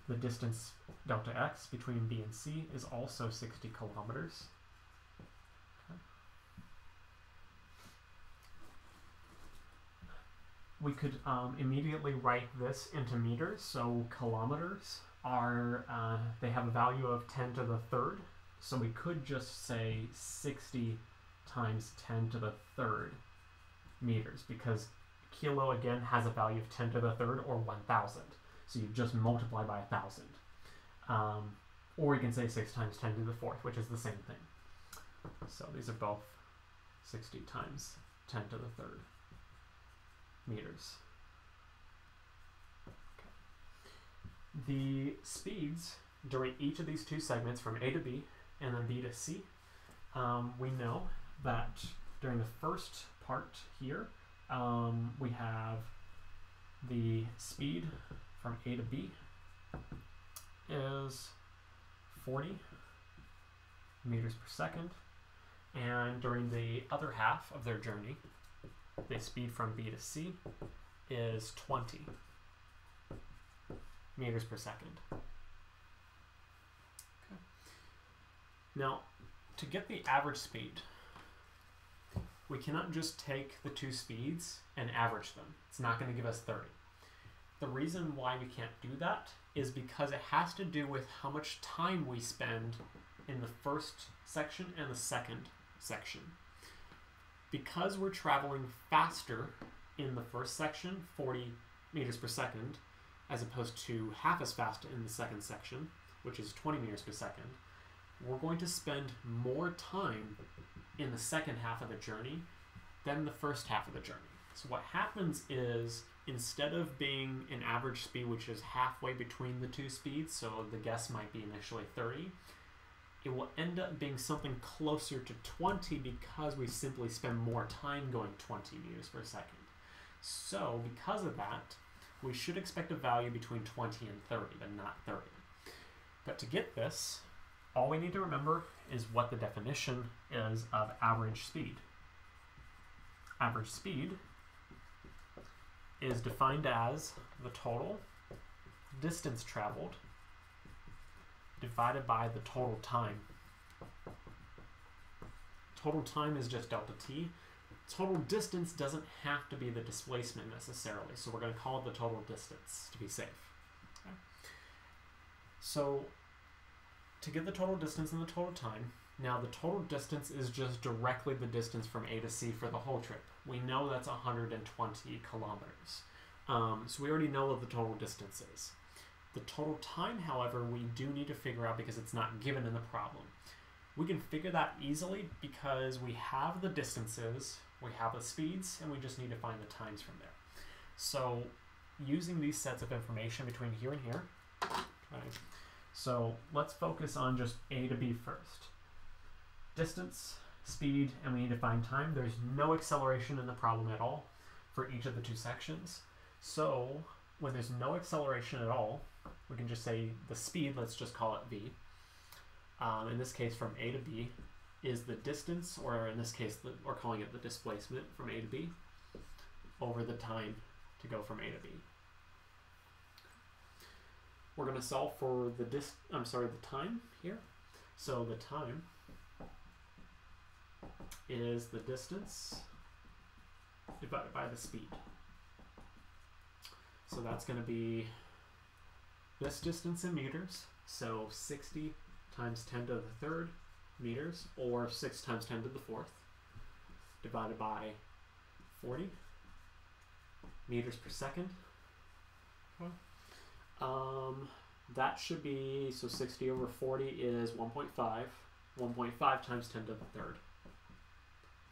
the distance delta x between B and C is also 60 kilometers. Okay. We could immediately write this into meters. So kilometers are, they have a value of 10 to the third. So we could just say 60 times 10 to the third meters, because kilo again has a value of 10 to the third or 1,000. So you just multiply by 1,000. Or you can say 6 times 10 to the fourth, which is the same thing. So these are both 60 times 10 to the third meters. Okay. The speeds during each of these two segments from A to B and then B to C, we know that during the first part here, we have the speed from A to B is 40 meters per second, and during the other half of their journey, the speed from B to C is 20 meters per second. Okay. Now, to get the average speed, we cannot just take the two speeds and average them. It's not going to give us 30. The reason why we can't do that is because it has to do with how much time we spend in the first section and the second section. Because we're traveling faster in the first section, 40 meters per second, as opposed to half as fast in the second section, which is 20 meters per second, we're going to spend more time in the second half of the journey than the first half of the journey. So what happens is, instead of being an average speed which is halfway between the two speeds, so the guess might be initially 30, it will end up being something closer to 20 because we simply spend more time going 20 meters per second. So because of that, we should expect a value between 20 and 30, but not 30. But to get this, all we need to remember is what the definition is of average speed. Average speed is defined as the total distance traveled divided by the total time. Total time is just delta t. Total distance doesn't have to be the displacement necessarily, so we're going to call it the total distance to be safe. Okay. So to get the total distance and the total time, now the total distance is just directly the distance from A to C for the whole trip. We know that's 120 kilometers. So we already know what the total distance is. The total time, however, we do need to figure out because it's not given in the problem. We can figure that easily because we have the distances, we have the speeds, and we just need to find the times from there. So using these sets of information between here and here, okay, so let's focus on just A to B first. Distance, speed, and we need to find time. There's no acceleration in the problem at all for each of the two sections. So when there's no acceleration at all, we can just say the speed, let's just call it v. In this case, from A to B is the distance, or in this case, we're calling it the displacement from A to B, over the time to go from A to B. We're going to solve for the time here. So the time is the distance divided by the speed. So that's going to be this distance in meters, so 60 times 10 to the third meters, or 6 times 10 to the fourth, divided by 40 meters per second. Okay. That should be, so 60 over 40 is 1.5. 1.5 times 10 to the third.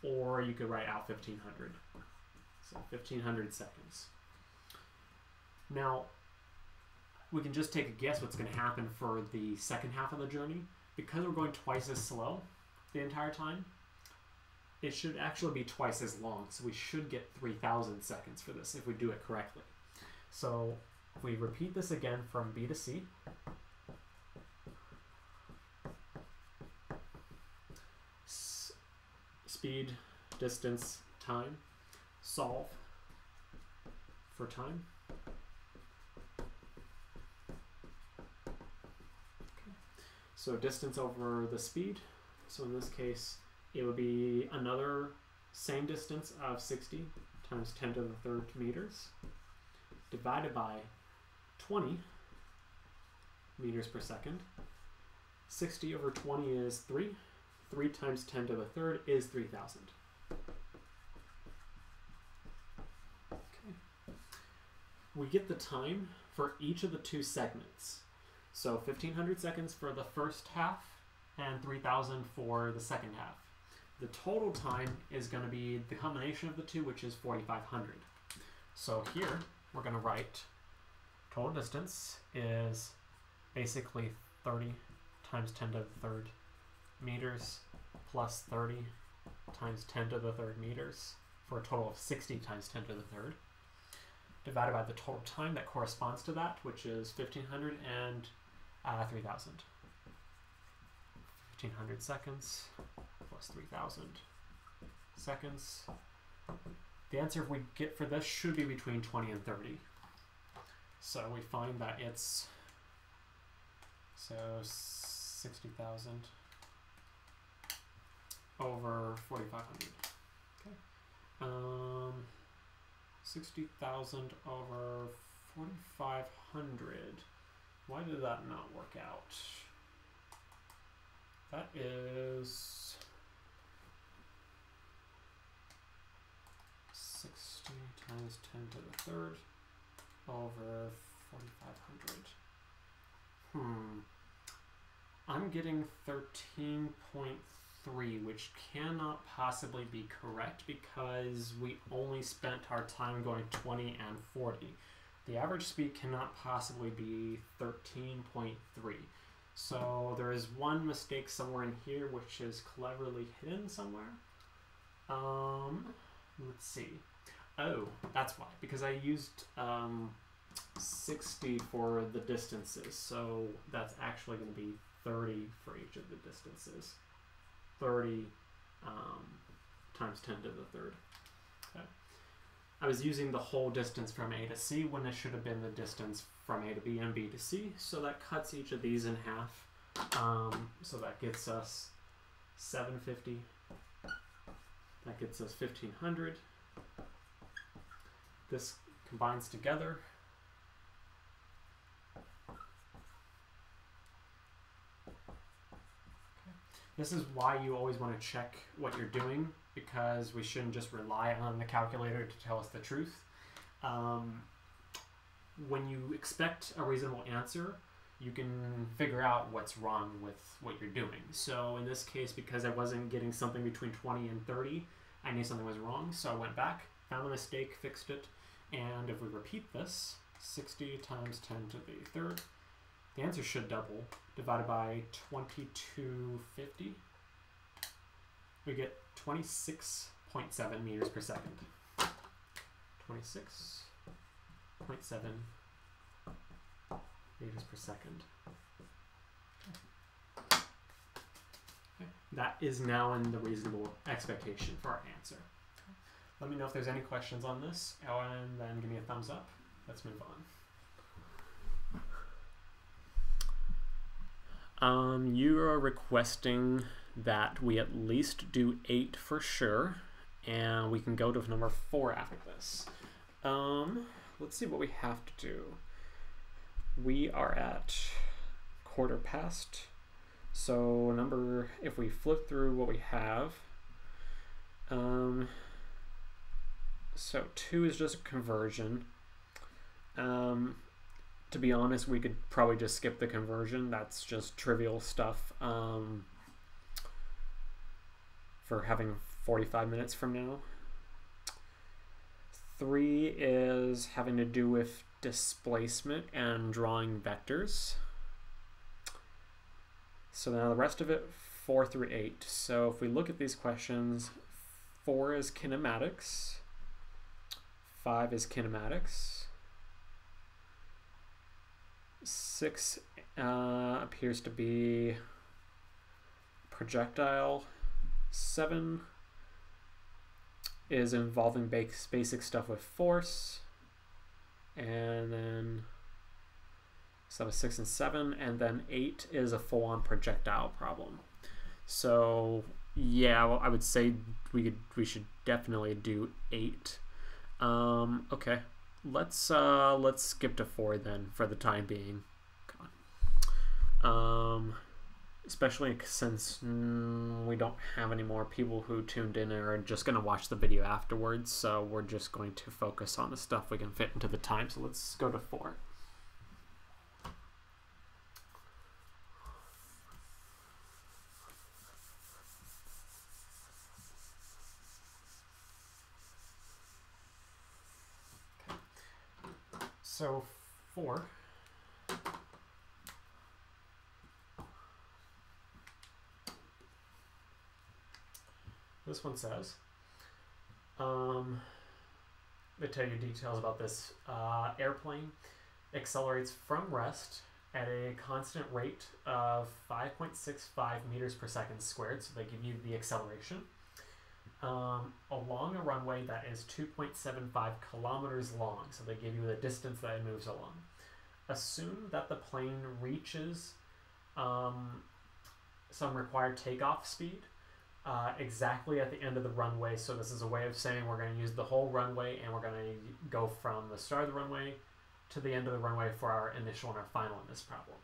Or you could write out 1,500. So 1,500 seconds. Now, we can just take a guess what's going to happen for the second half of the journey. Because we're going twice as slow the entire time, it should actually be twice as long. So we should get 3,000 seconds for this if we do it correctly. So if we repeat this again from B to C, speed, distance, time, solve for time. So distance over the speed. So in this case, it would be another same distance of 60 times 10 to the third meters divided by 20 meters per second. 60 over 20 is 3. 3 times 10 to the third is 3,000. Okay. We get the time for each of the two segments. So 1,500 seconds for the first half and 3,000 for the second half. The total time is going to be the combination of the two, which is 4,500. So here we're going to write total distance is basically 30 times 10 to the third meters plus 30 times 10 to the third meters for a total of 60 times 10 to the third divided by the total time that corresponds to that, which is 1,500 and 3,000. 1,500 seconds plus 3,000 seconds. The answer we get for this should be between 20 and 30. So we find that it's 60,000 over 4,500. Okay. 60,000 over 4,500. Why did that not work out? That is 60 times 10 to the third over 4,500. I'm getting 13.3, which cannot possibly be correct because we only spent our time going 20 and 40. The average speed cannot possibly be 13.3. So there is one mistake somewhere in here which is cleverly hidden somewhere. Let's see. Oh, that's why. Because I used 60 for the distances, so that's actually going to be 30 for each of the distances. 30 times 10 to the third. Okay. I was using the whole distance from A to C when it should have been the distance from A to B and B to C, so that cuts each of these in half. So that gets us 750. That gets us 1,500. This combines together. This is why you always want to check what you're doing, because we shouldn't just rely on the calculator to tell us the truth. When you expect a reasonable answer, you can figure out what's wrong with what you're doing. So in this case, because I wasn't getting something between 20 and 30, I knew something was wrong, so I went back, found the mistake, fixed it, and if we repeat this, 60 times 10 to the third, the answer should double, divided by 2250. We get 26.7 meters per second. 26.7 meters per second. Okay. That is now in the reasonable expectation for our answer. Okay. Let me know if there's any questions on this, and then give me a thumbs up. Let's move on. You are requesting that we at least do 8 for sure, and we can go to number 4 after this. Let's see what we have to do. We are at 1/4 So if we flip through what we have, so 2 is just a conversion. To be honest, we could probably just skip the conversion. That's just trivial stuff for having 45 minutes from now. 3 is having to do with displacement and drawing vectors. So now the rest of it, 4 through 8. So if we look at these questions, 4 is kinematics, 5 is kinematics, 6 appears to be projectile, 7 is involving basic stuff with force, and then So that was 6 and 7, and then 8 is a full-on projectile problem. So yeah, well, I would say we should definitely do 8. Okay, let's skip to 4 then for the time being. Especially since we don't have any more people who tuned in and are just going to watch the video afterwards, so we're just going to focus on the stuff we can fit into the time. So let's go to 4. Okay. So 4. This one says, they tell you details about this airplane accelerates from rest at a constant rate of 5.65 meters per second squared, so they give you the acceleration, along a runway that is 2.75 kilometers long, so they give you the distance that it moves along. Assume that the plane reaches some required takeoff speed exactly at the end of the runway. So this is a way of saying we're going to use the whole runway, and we're going to go from the start of the runway to the end of the runway for our initial and our final in this problem.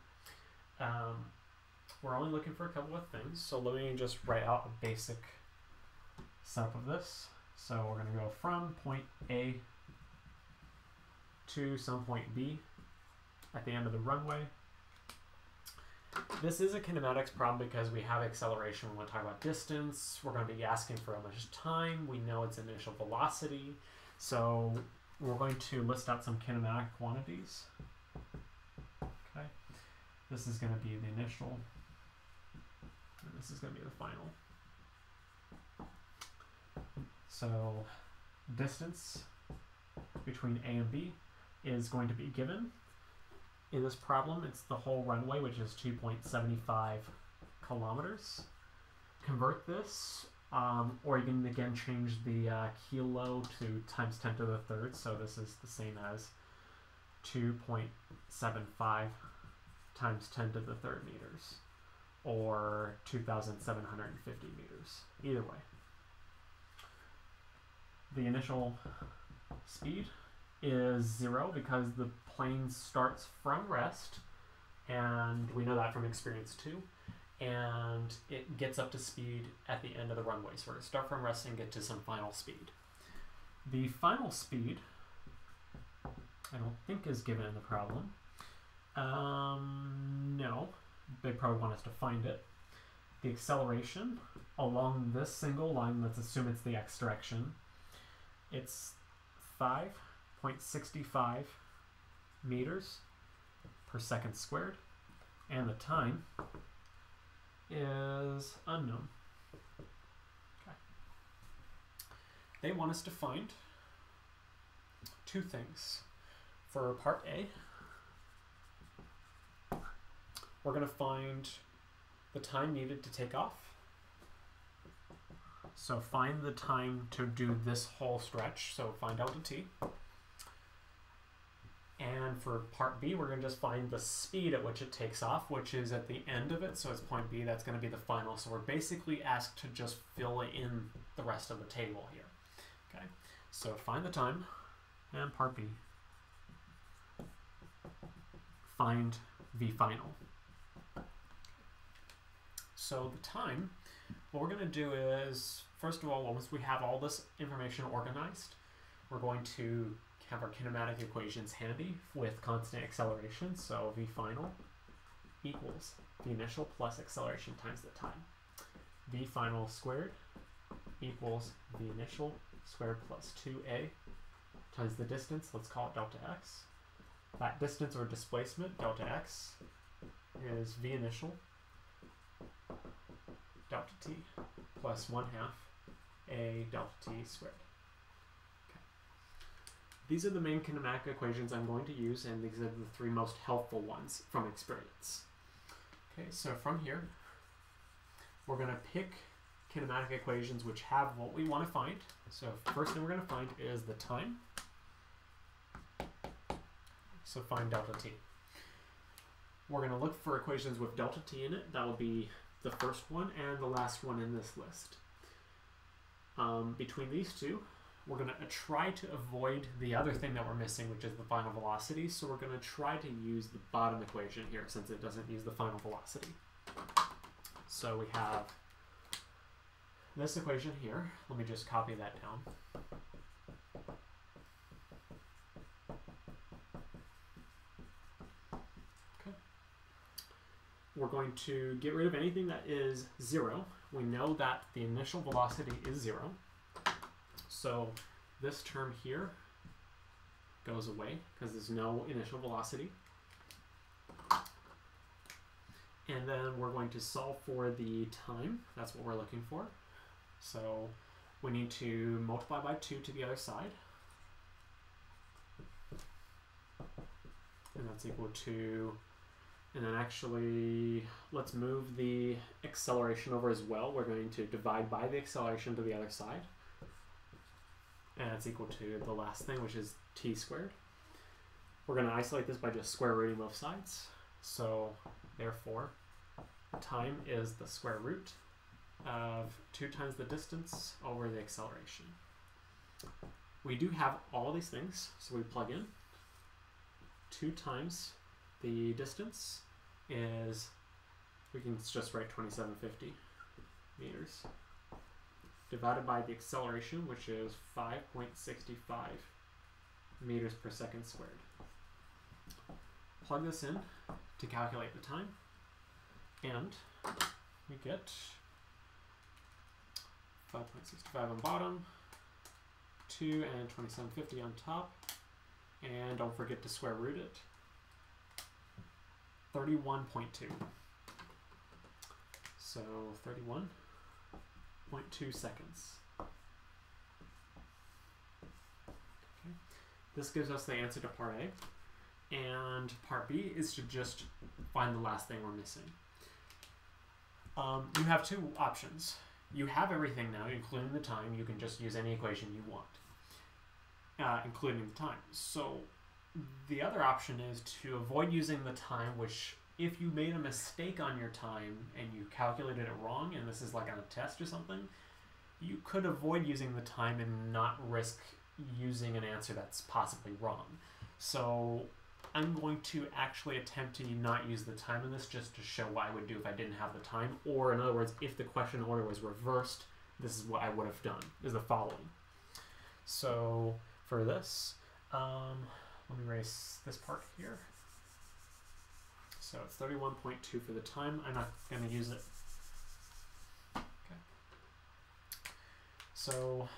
We're only looking for a couple of things, so let me just write out a basic setup of this. So we're going to go from point A to some point B at the end of the runway. This is a kinematics problem because we have acceleration. We want to talk about distance. We're going to be asking for how much time. We know its initial velocity. So we're going to list out some kinematic quantities. Okay. This is going to be the initial, and this is going to be the final. So distance between A and B is going to be given. In this problem, it's the whole runway, which is 2.75 kilometers. Convert this, or you can again change the kilo to times 10 to the third. So this is the same as 2.75 times 10 to the third meters, or 2,750 meters. Either way. The initial speed is 0 because the plane starts from rest, and we know that from experience too, and it gets up to speed at the end of the runway. So we're going to start from rest and get to some final speed. The final speed, I don't think is given in the problem. No, they probably want us to find it. The acceleration along this single line, let's assume it's the x direction, it's 5.65 meters per second squared, and the time is unknown. Okay. They want us to find two things. For part A, we're going to find the time needed to take off. So find the time to do this whole stretch, so find delta t. And for part B, we're going to just find the speed at which it takes off, which is at the end of it, so it's point B, that's going to be the final. So we're basically asked to just fill in the rest of the table here. Okay, so find the time, and part B, find V final. So the time, what we're going to do is, first of all, once we have all this information organized, we're going to have our kinematic equations handy with constant acceleration. So V final equals the initial plus acceleration times the time. V final squared equals the initial squared plus 2a times the distance, let's call it delta x. That distance or displacement, delta x, is V initial delta t plus 1/2 a delta t squared. Okay. These are the main kinematic equations I'm going to use, and these are the three most helpful ones from experience. Okay, so from here, we're going to pick kinematic equations which have what we want to find. So first thing we're going to find is the time. So find delta t. we're going to look for equations with delta t in it. That will be the first one and the last one in this list. Between these two, we're going to try to avoid the other thing that we're missing, which is the final velocity. So we're going to try to use the bottom equation here since it doesn't use the final velocity. So we have this equation here. Let me just copy that down. Okay. We're going to get rid of anything that is 0. We know that the initial velocity is 0. So this term here goes away because there's no initial velocity. And then we're going to solve for the time. That's what we're looking for. So we need to multiply by 2 to the other side. And that's equal to, and then actually, let's move the acceleration over as well. We're going to divide by the acceleration to the other side. And it's equal to the last thing, which is t squared. We're going to isolate this by just square rooting both sides. So therefore, time is the square root of 2 times the distance over the acceleration. We do have all these things, so we plug in 2 times the distance is, we can just write 2750 meters, divided by the acceleration, which is 5.65 meters per second squared. Plug this in to calculate the time, and we get 5.65 on bottom, 2 and 2750 on top, and don't forget to square root it. 31.2. So 31.2 seconds. Okay. This gives us the answer to part A. And part B is to just find the last thing we're missing. You have 2 options. You have everything now, including the time. You can just use any equation you want, including the time. So the other option is to avoid using the time, which if you made a mistake on your time and you calculated it wrong, and this is like on a test or something, you could avoid using the time and not risk using an answer that's possibly wrong. So I'm going to actually attempt to not use the time in this just to show what I would do if I didn't have the time. Or in other words, if the question order was reversed, this is what I would have done, is the following. So for this, let me erase this part here. So it's 31.2 for the time. I'm not going to use it. Okay. So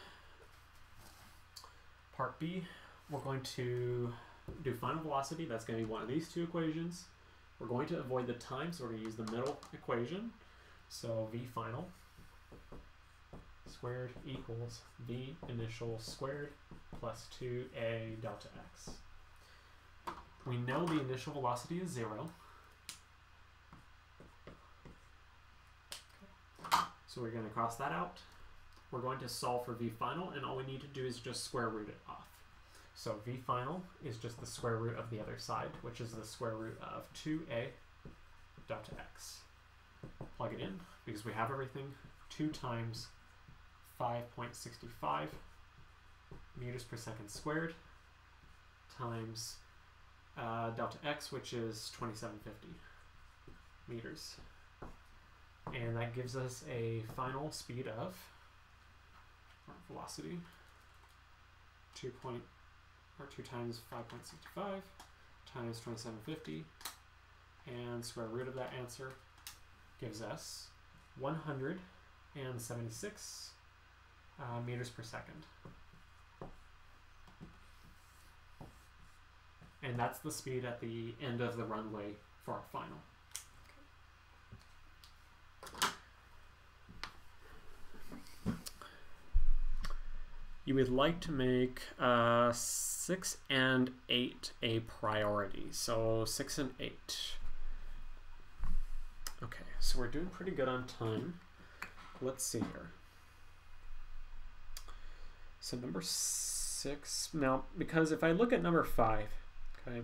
part B, we're going to do final velocity. That's going to be one of these 2 equations. We're going to avoid the time, so we're going to use the middle equation. So V final squared equals V initial squared plus 2a delta x. We know the initial velocity is 0. Okay. So we're going to cross that out. We're going to solve for V final, and all we need to do is just square root it off. So V final is just the square root of the other side, which is the square root of 2a delta x. Plug it in, because we have everything. 2 times 5.65 meters per second squared times delta x, which is 2750 meters. And that gives us a final speed of, or velocity, 2 times 5.65 times 2750, and square root of that answer gives us 176 meters per second. And that's the speed at the end of the runway for our final. You would like to make 6 and 8 a priority. So 6 and 8. Okay, so we're doing pretty good on time. Let's see here. So number 6, now, because if I look at number 5, okay,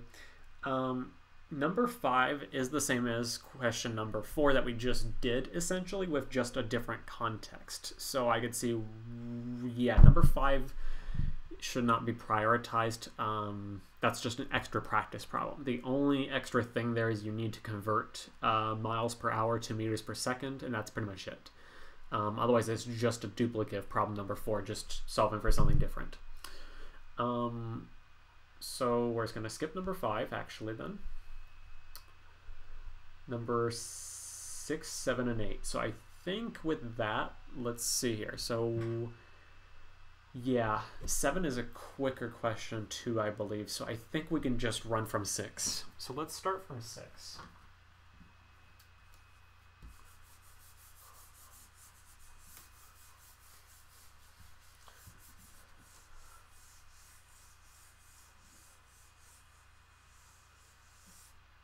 number 5 is the same as question number 4 that we just did, essentially, with just a different context. So I could see, yeah, number 5 should not be prioritized. That's just an extra practice problem. The only extra thing there is you need to convert miles per hour to meters per second, and that's pretty much it. Otherwise, it's just a duplicate of problem number 4, just solving for something different. So we're just going to skip number 5, actually, then. Number 6, 7, and 8. So I think with that, let's see here. So yeah, 7 is a quicker question too, I believe. So I think we can just run from 6. So let's start from 6.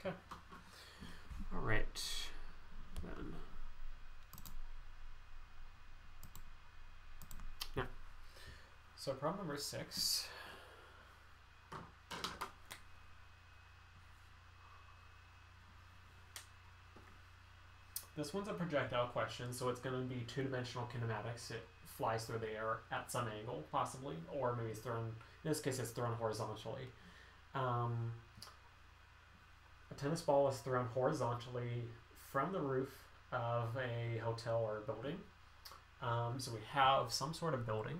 Okay. All right. Then. Yeah. So problem number 6. This one's a projectile question, so it's going to be two-dimensional kinematics. It flies through the air at some angle, possibly, or maybe it's thrown, in this case, it's thrown horizontally. A tennis ball is thrown horizontally from the roof of a hotel or a building. So we have some sort of building.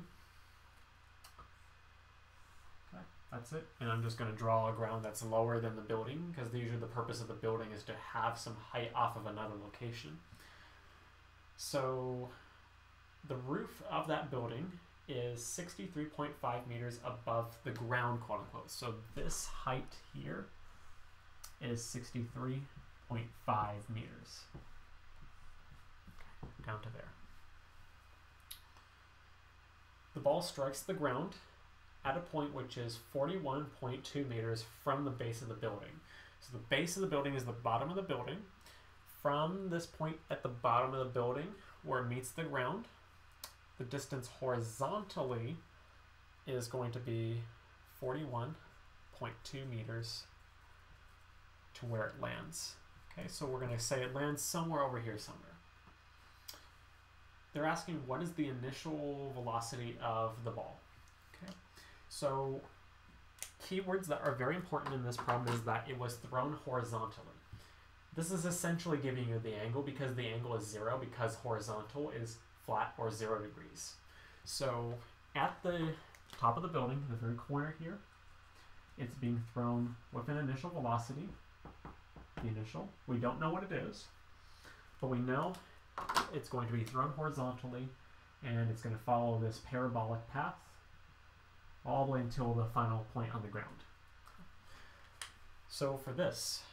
Okay, that's it. And I'm just going to draw a ground that's lower than the building, because usually the purpose of the building is to have some height off of another location. So the roof of that building is 63.5 meters above the ground, quote unquote. So this height here is 63.5 meters. Down to there. The ball strikes the ground at a point which is 41.2 meters from the base of the building. So the base of the building is the bottom of the building. From this point at the bottom of the building where it meets the ground, the distance horizontally is going to be 41.2 meters to where it lands. Okay, so we're going to say it lands somewhere over here somewhere. They're asking what is the initial velocity of the ball. Okay, so keywords that are very important in this problem is that it was thrown horizontally. This is essentially giving you the angle because the angle is 0 because horizontal is flat or 0 degrees. So at the top of the building, the very corner here, it's being thrown with an initial velocity. The initial, we don't know what it is, but we know it's going to be thrown horizontally and it's going to follow this parabolic path all the way until the final point on the ground. So for this,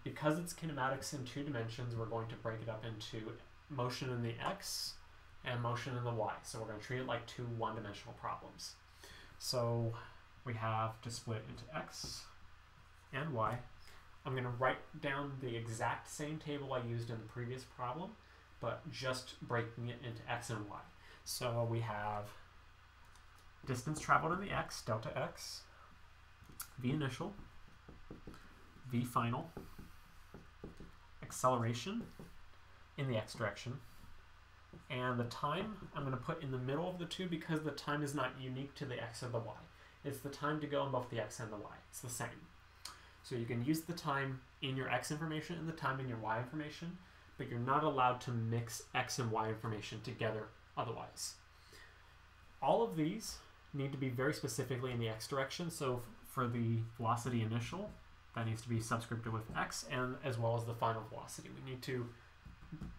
because it's kinematics in 2 dimensions, we're going to break it up into motion in the x and motion in the y. So we're going to treat it like 2 one-dimensional problems. So we have to split into x and y. I'm going to write down the exact same table I used in the previous problem, but just breaking it into x and y. So we have distance traveled in the x, delta x, v initial, v final, acceleration in the x direction, and the time I'm going to put in the middle of the two because the time is not unique to the x or the y. It's the time to go in both the x and the y. It's the same. So you can use the time in your x information and the time in your y information, but you're not allowed to mix x and y information together otherwise. All of these need to be very specifically in the x direction. So for the velocity initial, that needs to be subscripted with x, and as well as the final velocity. We need to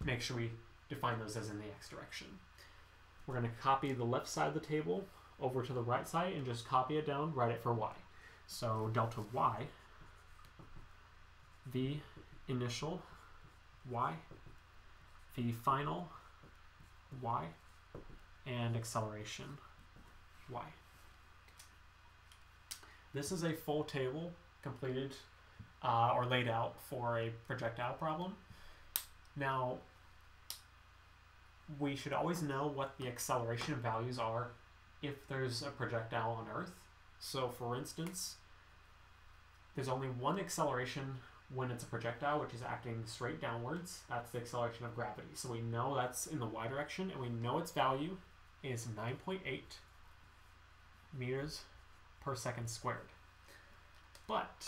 make sure we define those as in the x direction. We're going to copy the left side of the table over to the right side and just copy it down, write it for y. So delta y, v initial, y, v final, y, and acceleration, y. This is a full table completed or laid out for a projectile problem. Now, we should always know what the acceleration values are if there's a projectile on Earth. So for instance, there's only one acceleration when it's a projectile, which is acting straight downwards. That's the acceleration of gravity. So we know that's in the y direction, and we know its value is 9.8 meters per second squared. But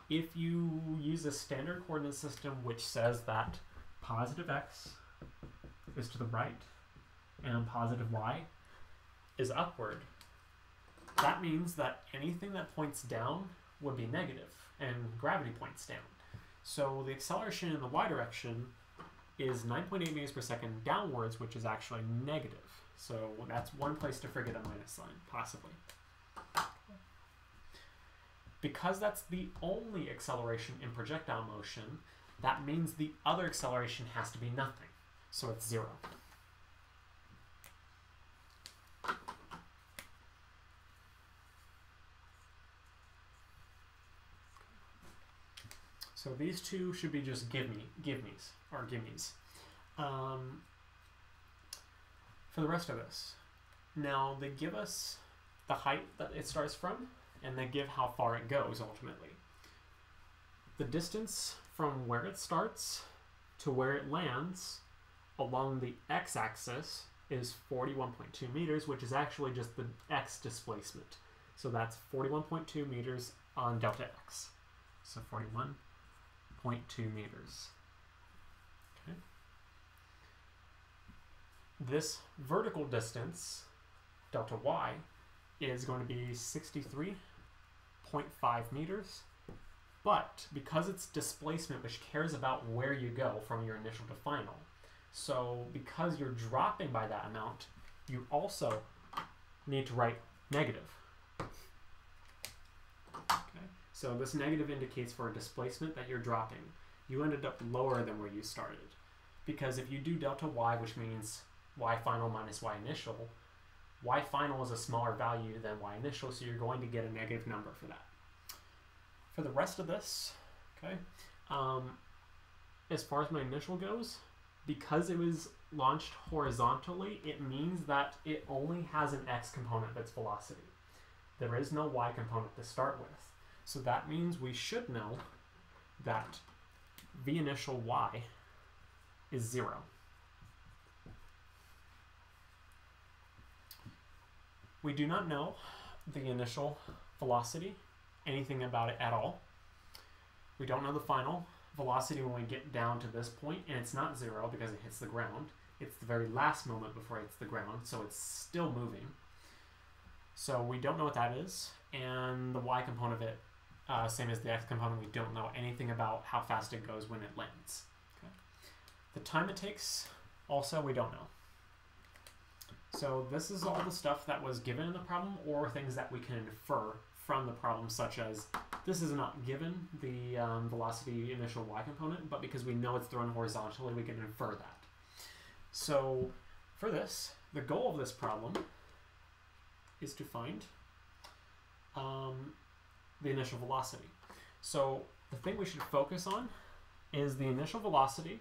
if you use a standard coordinate system which says that positive x is to the right and positive y is upward, that means that anything that points down would be negative, and gravity points down. So the acceleration in the y direction is 9.8 meters per second downwards, which is actually negative. So that's one place to forget a minus sign, possibly. Because that's the only acceleration in projectile motion, that means the other acceleration has to be nothing. So it's 0. So these two should be just gimmes. For the rest of this, now they give us the height that it starts from, and they give how far it goes ultimately. The distance from where it starts to where it lands along the x-axis is 41.2 meters, which is actually just the x displacement. So that's 41.2 meters on delta x. So 41.2 meters. Okay. This vertical distance, delta y, is going to be 63.5 meters. But because it's displacement, which cares about where you go from your initial to final, so because you're dropping by that amount, you also need to write negative. Okay. So this negative indicates for a displacement that you're dropping. You ended up lower than where you started. Because if you do delta y, which means y final minus y initial, y final is a smaller value than y initial, so you're going to get a negative number for that. For the rest of this, okay, as far as my initial goes, because it was launched horizontally, it means that it only has an x component of its velocity. There is no y component to start with. So that means we should know that v initial y is 0. We do not know the initial velocity, anything about it at all. We don't know the final velocity when we get down to this point, and it's not 0 because it hits the ground. It's the very last moment before it hits the ground, so it's still moving. So we don't know what that is, and the y component of it, same as the x component, we don't know anything about how fast it goes when it lands. Okay. The time it takes, also, we don't know. So this is all the stuff that was given in the problem, or things that we can infer from the problem, such as this is not given, the velocity initial y component, but because we know it's thrown horizontally, we can infer that. So for this, the goal of this problem is to find the initial velocity. So the thing we should focus on is the initial velocity,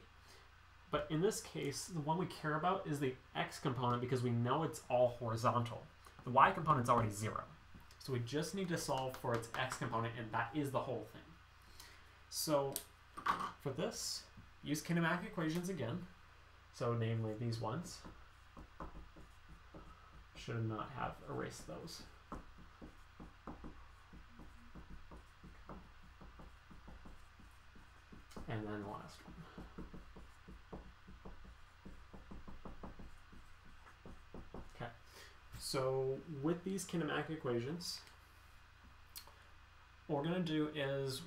but in this case, the one we care about is the x component because we know it's all horizontal. The y component is already 0. So we just need to solve for its x component, and that is the whole thing. So for this, use kinematic equations again. So namely these ones. Should not have erased those. And then the last one. Okay. So with these kinematic equations, what we're going to do is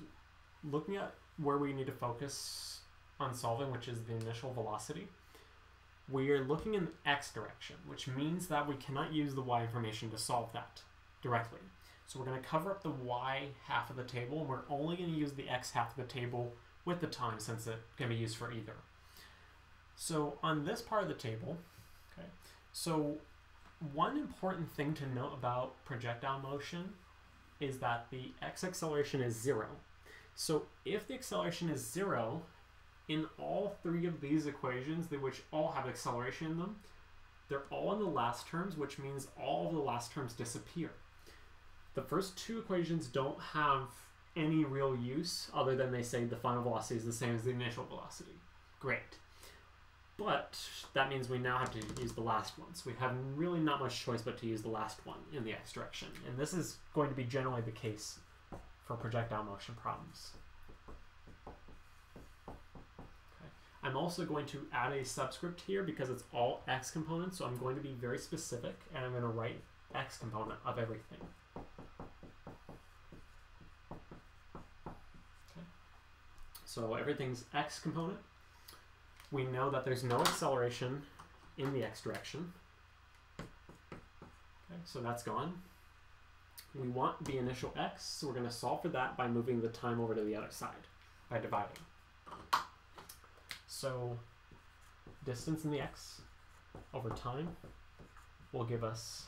looking at where we need to focus on solving, which is the initial velocity. We are looking in the x direction, which means that we cannot use the y information to solve that directly. So we're going to cover up the y half of the table, and we're only going to use the x half of the table with the time, since it can be used for either. So on this part of the table, okay, so one important thing to note about projectile motion is that the x acceleration is 0. So if the acceleration is 0, in all three of these equations, which all have acceleration in them, they're all in the last terms, which means all of the last terms disappear. The first two equations don't have any real use other than they say the final velocity is the same as the initial velocity. Great. But that means we now have to use the last one. So we have really not much choice but to use the last one in the x direction. And this is going to be generally the case for projectile motion problems. Okay. I'm also going to add a subscript here because it's all x components. So I'm going to be very specific and I'm going to write x component of everything. Okay. So everything's x component. We know that there's no acceleration in the x direction. Okay, so that's gone. We want the initial x, so we're going to solve for that by moving the time over to the other side, by dividing. So distance in the x over time will give us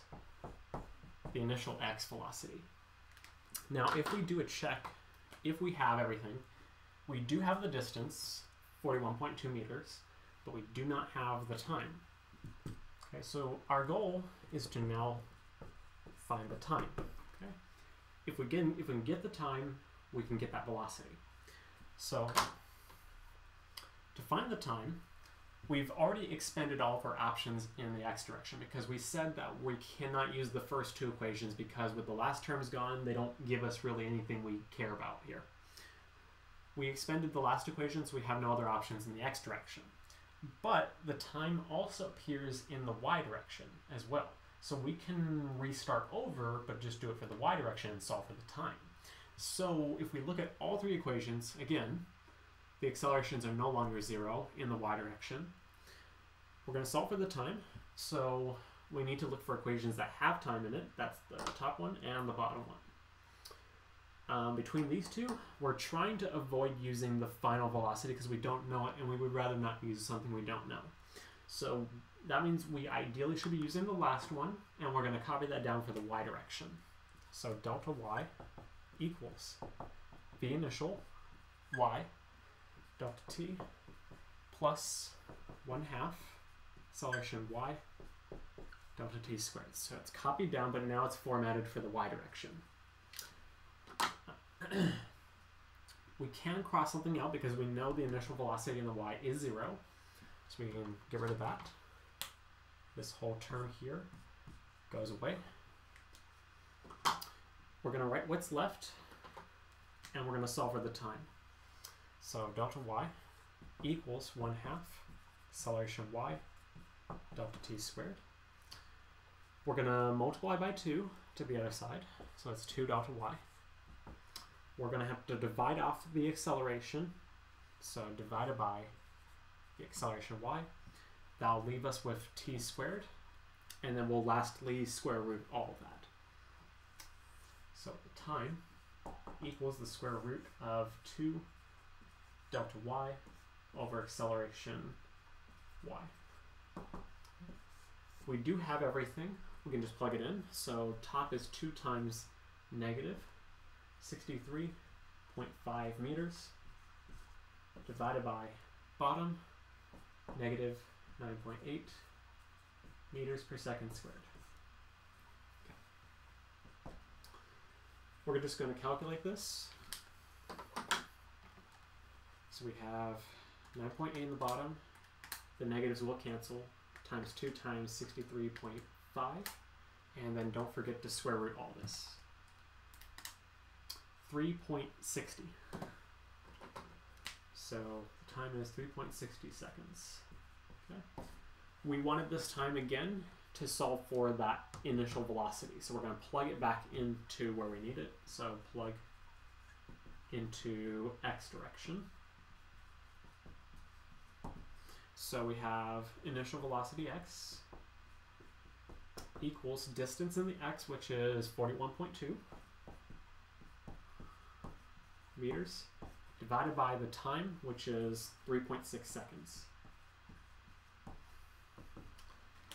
the initial x velocity. Now, if we do a check, if we have everything, we do have the distance, 41.2 meters, but we do not have the time. Okay, so our goal is to now find the time. Okay, if we can get the time, we can get that velocity. So to find the time, we've already expended all of our options in the x direction because we said that we cannot use the first two equations because with the last terms gone, they don't give us really anything we care about here. We expended the last equation, so we have no other options in the x direction. But the time also appears in the y direction as well. So we can restart over, but just do it for the y direction and solve for the time. So if we look at all three equations, again, the accelerations are no longer 0 in the y direction. We're going to solve for the time. So we need to look for equations that have time in it. That's the top one and the bottom one. Between these two, we're trying to avoid using the final velocity because we don't know it and we would rather not use something we don't know. So that means we ideally should be using the last one and we're going to copy that down for the y direction. So delta y equals v initial y delta t plus 1/2 acceleration y delta t squared. So it's copied down, but now it's formatted for the y direction. We can cross something out because we know the initial velocity in the y is 0. So we can get rid of that. This whole term here goes away. We're going to write what's left, and we're going to solve for the time. So delta y equals 1/2 acceleration y delta t squared. We're going to multiply by 2 to the other side. So that's 2 delta y. We're going to have to divide off the acceleration. So divided by the acceleration y. That'll leave us with t squared. And then we'll lastly square root all of that. So the time equals the square root of 2 delta y over acceleration y. We do have everything. We can just plug it in. So top is 2 times negative 63.5 meters divided by bottom negative 9.8 meters per second squared. Okay. We're just going to calculate this. So we have 9.8 in the bottom. The negatives will cancel. Times 2 times 63.5. And then don't forget to square root all this. 3.60. So the time is 3.60 seconds. Okay. We wanted this time again to solve for that initial velocity. So we're going to plug it back into where we need it. So plug into x direction. So we have initial velocity x equals distance in the x, which is 41.2 meters, divided by the time, which is 3.6 seconds.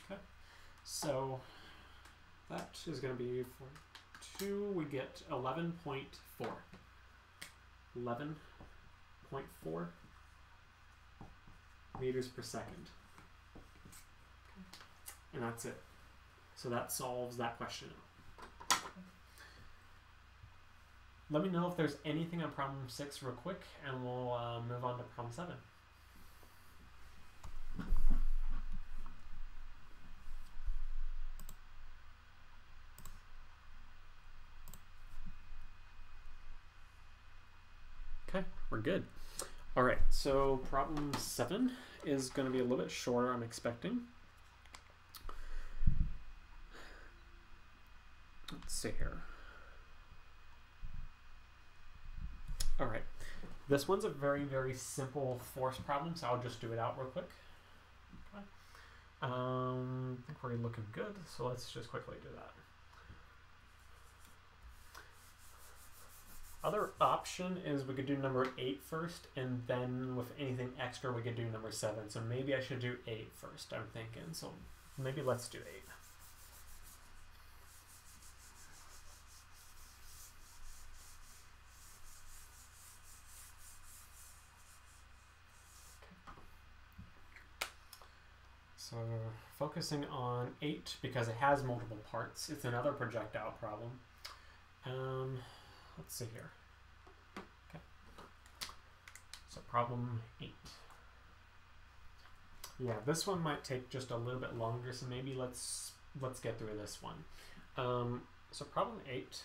Okay, so that is going to be for 2, we get 11.4. 11.4 meters per second. Okay. And that's it. So that solves that question. let me know if there's anything on problem 6 real quick, and we'll move on to problem 7. Okay, we're good. All right, so problem 7 is going to be a little bit shorter, I'm expecting. Let's see here. All right, this one's a very, very simple force problem, so I'll just do it out real quick. Okay. I think we're looking good, so let's just quickly do that. Other option is we could do number 8 first, and then with anything extra we could do number 7. So maybe I should do 8 first, I'm thinking. So maybe let's do 8. So focusing on 8 because it has multiple parts. It's another projectile problem. Let's see here. Okay. So problem 8. Yeah, this one might take just a little bit longer, so maybe let's get through this one. So problem 8,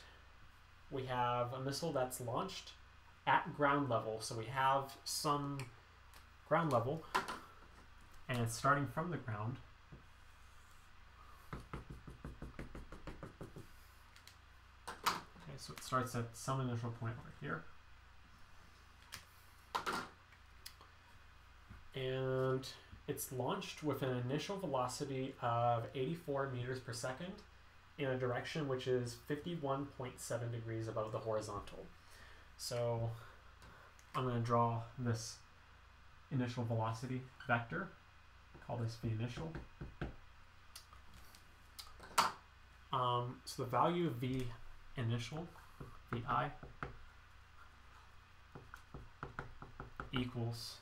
we have a missile that's launched at ground level. So we have some ground level, and it's starting from the ground. Okay, so it starts at some initial point over here. And it's launched with an initial velocity of 84 meters per second in a direction which is 51.7 degrees above the horizontal. So I'm going to draw this initial velocity vector. Call this V initial. So the value of V initial, VI, equals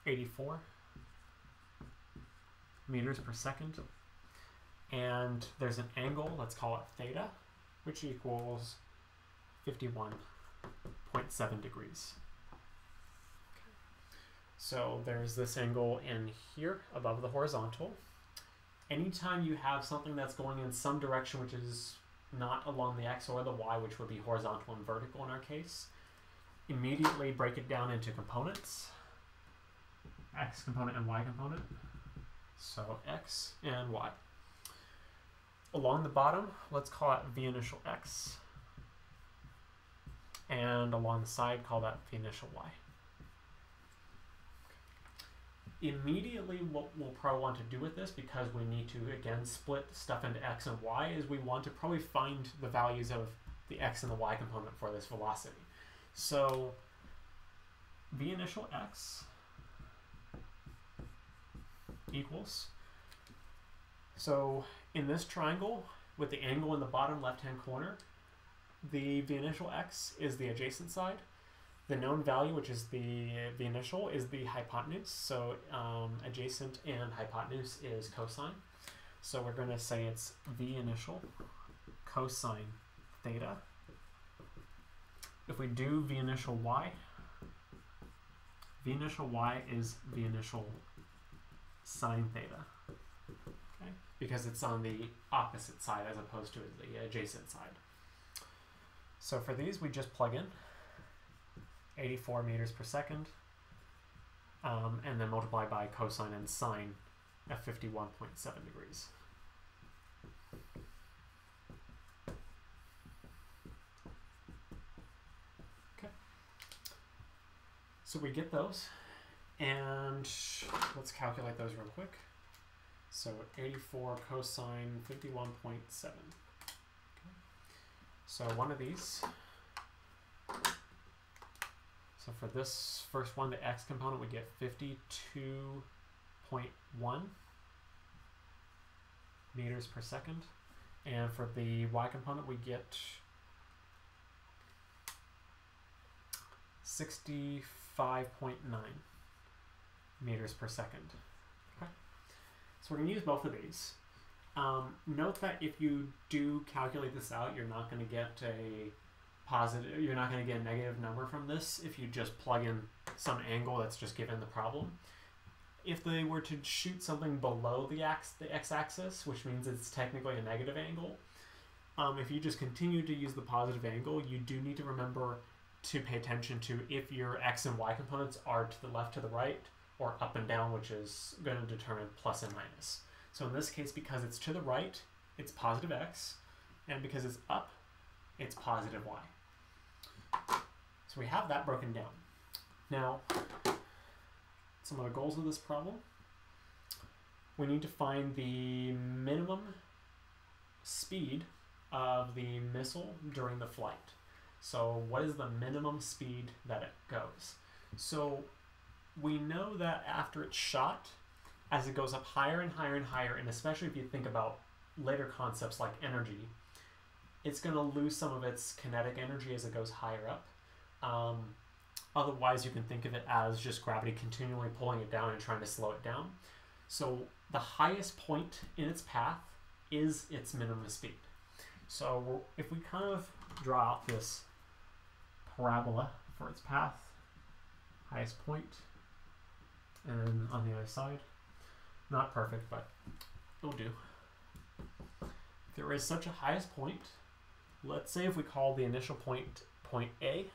84 meters per second. And there's an angle, let's call it theta, which equals 51.7 degrees. So there's this angle in here above the horizontal. Anytime you have something that's going in some direction which is not along the x or the y, which would be horizontal and vertical in our case, immediately break it down into components, x component and y component. So x and y. Along the bottom, let's call it V initial x. And along the side, call that V initial y. Immediately what we'll probably want to do with this, because we need to again split stuff into x and y, is we want to probably find the values of the x and the y component for this velocity. So V initial x equals, so in this triangle with the angle in the bottom left hand corner, the V initial x is the adjacent side. The known value, which is the V initial, is the hypotenuse. So adjacent and hypotenuse is cosine. So we're going to say it's V initial cosine theta. If we do V initial y is V initial sine theta. Okay? Because it's on the opposite side as opposed to the adjacent side. So for these, we just plug in 84 meters per second, and then multiply by cosine and sine at 51.7 degrees. Okay. So we get those, and let's calculate those real quick. So 84 cosine 51.7. Okay. So one of these. So for this first one, the x component, we get 52.1 meters per second. And for the y component, we get 65.9 meters per second. Okay. So we're going to use both of these. Note that if you do calculate this out, you're not going to get a positive, you're not going to get a negative number from this if you just plug in some angle that's just given the problem. If they were to shoot something below the x-axis, which means it's technically a negative angle, if you just continue to use the positive angle, you do need to remember to pay attention to if your x and y components are to the left, to the right, or up and down, which is going to determine plus and minus. So in this case, because it's to the right, it's positive x, and because it's up, it's positive y. So we have that broken down. Now, some of the goals of this problem. We need to find the minimum speed of the missile during the flight. So what is the minimum speed that it goes? So we know that after it's shot, as it goes up higher and higher and higher, and especially if you think about later concepts like energy, it's going to lose some of its kinetic energy as it goes higher up. Otherwise, you can think of it as just gravity continually pulling it down and trying to slow it down. So the highest point in its path is its minimum speed. So if we kind of draw out this parabola for its path, highest point, and on the other side, not perfect, but it'll do. If there is such a highest point, let's say if we call the initial point point A,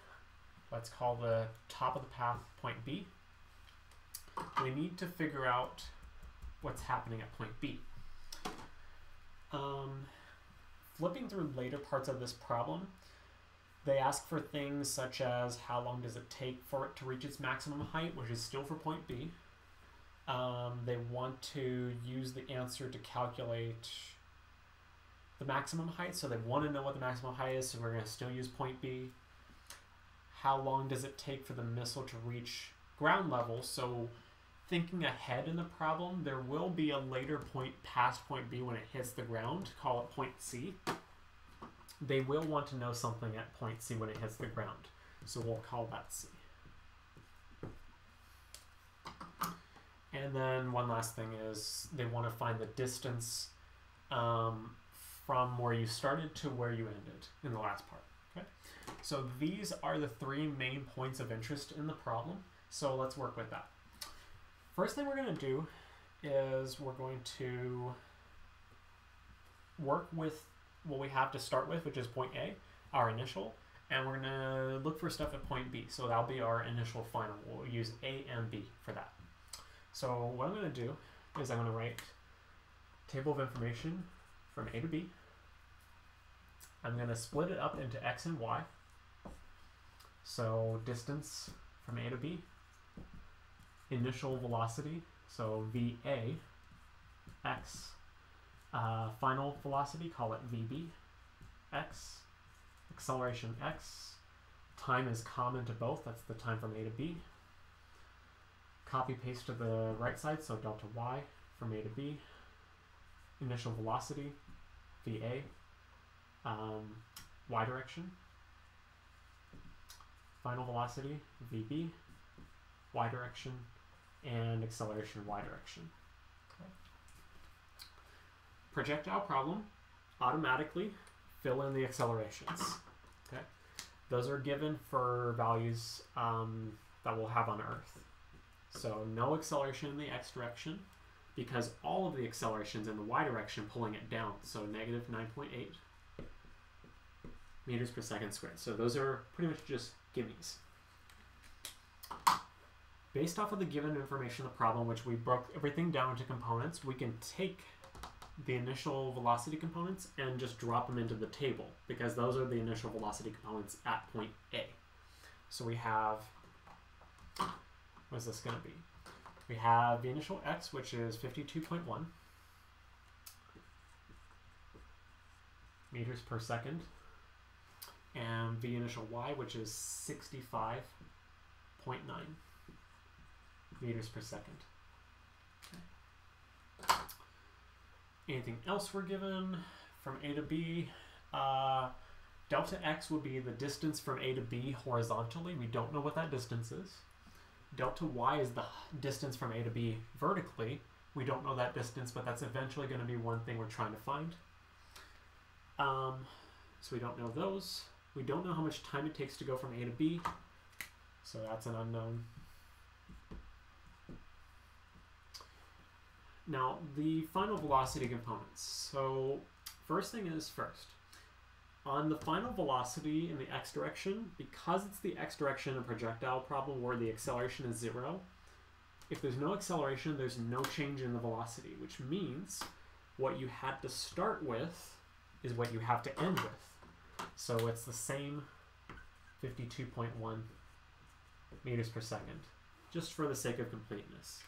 let's call the top of the path point B. We need to figure out what's happening at point B. Flipping through later parts of this problem, they ask for things such as how long does it take for it to reach its maximum height, which is still for point B. They want to use the answer to calculate the maximum height, so they want to know what the maximum height is, so we're going to still use point B. How long does it take for the missile to reach ground level? So thinking ahead in the problem, there will be a later point past point B when it hits the ground, call it point C. They will want to know something at point C when it hits the ground, so we'll call that C. And then one last thing is they want to find the distance from where you started to where you ended in the last part. Okay? So these are the three main points of interest in the problem. So let's work with that. First thing we're going to do is we're going to work with what we have to start with, which is point A, our initial, and we're going to look for stuff at point B. So that'll be our initial final. We'll use A and B for that. So what I'm going to do is I'm going to write table of information from A to B. I'm going to split it up into X and Y. So distance from A to B, initial velocity, so VA, X, final velocity, call it VB, X, acceleration X, time is common to both, that's the time from A to B. Copy paste to the right side, so delta Y from A to B, initial velocity, VA, Y direction, final velocity, VB, Y direction, and acceleration Y direction. Okay. Projectile problem, automatically fill in the accelerations. Okay. Those are given for values that we'll have on Earth. So no acceleration in the X direction, because all of the accelerations in the Y direction pulling it down. So negative 9.8 meters per second squared. So those are pretty much just gimmies. Based off of the given information of the problem, which we broke everything down into components, we can take the initial velocity components and just drop them into the table, because those are the initial velocity components at point A. So we have, what is this going to be? We have the initial x, which is 52.1 meters per second, and the initial y, which is 65.9 meters per second. Okay. Anything else we're given from A to B? Delta x would be the distance from A to B horizontally. We don't know what that distance is. Delta y is the distance from A to B vertically. We don't know that distance, but that's eventually going to be one thing we're trying to find. So we don't know those. We don't know how much time it takes to go from A to B, so that's an unknown. Now, the final velocity components. So first thing is first. On the final velocity in the x direction, because it's the x direction in a projectile problem where the acceleration is 0, if there's no acceleration, there's no change in the velocity, which means what you had to start with is what you have to end with. So it's the same 52.1 meters per second, just for the sake of completeness.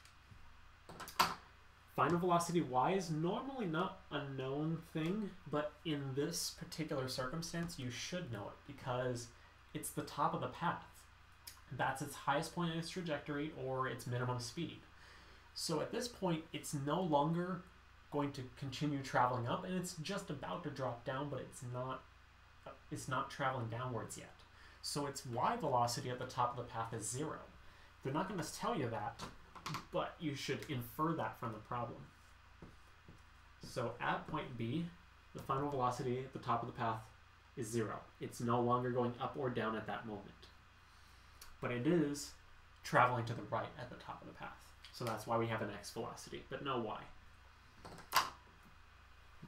Final velocity y is normally not a known thing, but in this particular circumstance, you should know it because it's the top of the path. That's its highest point in its trajectory or its minimum speed. So at this point, it's no longer going to continue traveling up, and it's just about to drop down, but it's not traveling downwards yet. So its y velocity at the top of the path is 0. They're not going to tell you that, but you should infer that from the problem. So at point B, the final velocity at the top of the path is 0. It's no longer going up or down at that moment. But it is traveling to the right at the top of the path. So that's why we have an x velocity, but no y.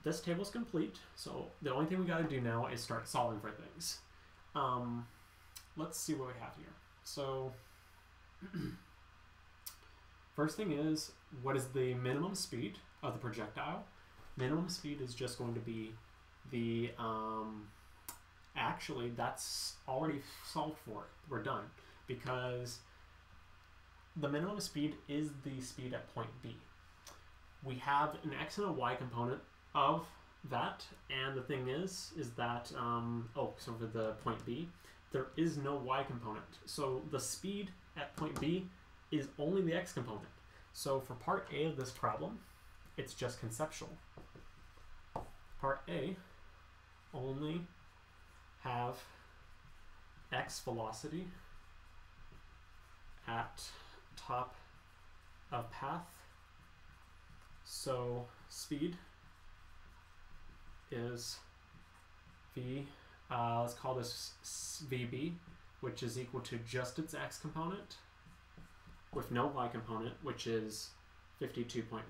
This table's complete, so the only thing we got to do now is start solving for things. Let's see what we have here. So first thing is, what is the minimum speed of the projectile? Minimum speed is just going to be the, actually that's already solved for. We're done, because the minimum speed is the speed at point B. We have an x and a y component of that, and the thing is that, so for the point B, there is no y component. So the speed at point B is only the x component. So for part A of this problem, it's just conceptual. Part A only have x velocity at top of path. So speed is v, let's call this vb, which is equal to just its x component with no y component, which is 52.1.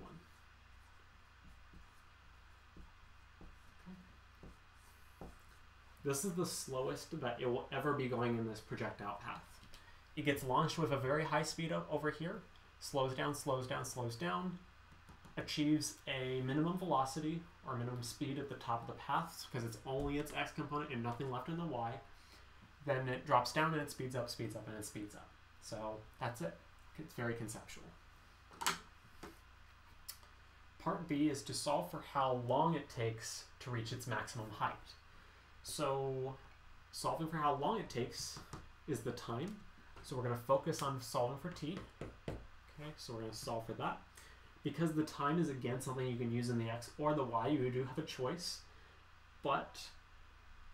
This is the slowest that it will ever be going in this projectile path. It gets launched with a very high speed over here, slows down, slows down, slows down, achieves a minimum velocity or minimum speed at the top of the path because it's only its x component and nothing left in the y. Then it drops down and it speeds up, and it speeds up. So that's it. It's very conceptual. Part B is to solve for how long it takes to reach its maximum height. So solving for how long it takes is the time. So we're going to focus on solving for t. Okay, so we're going to solve for that. Because the time is, again, something you can use in the x or the y, you do have a choice. But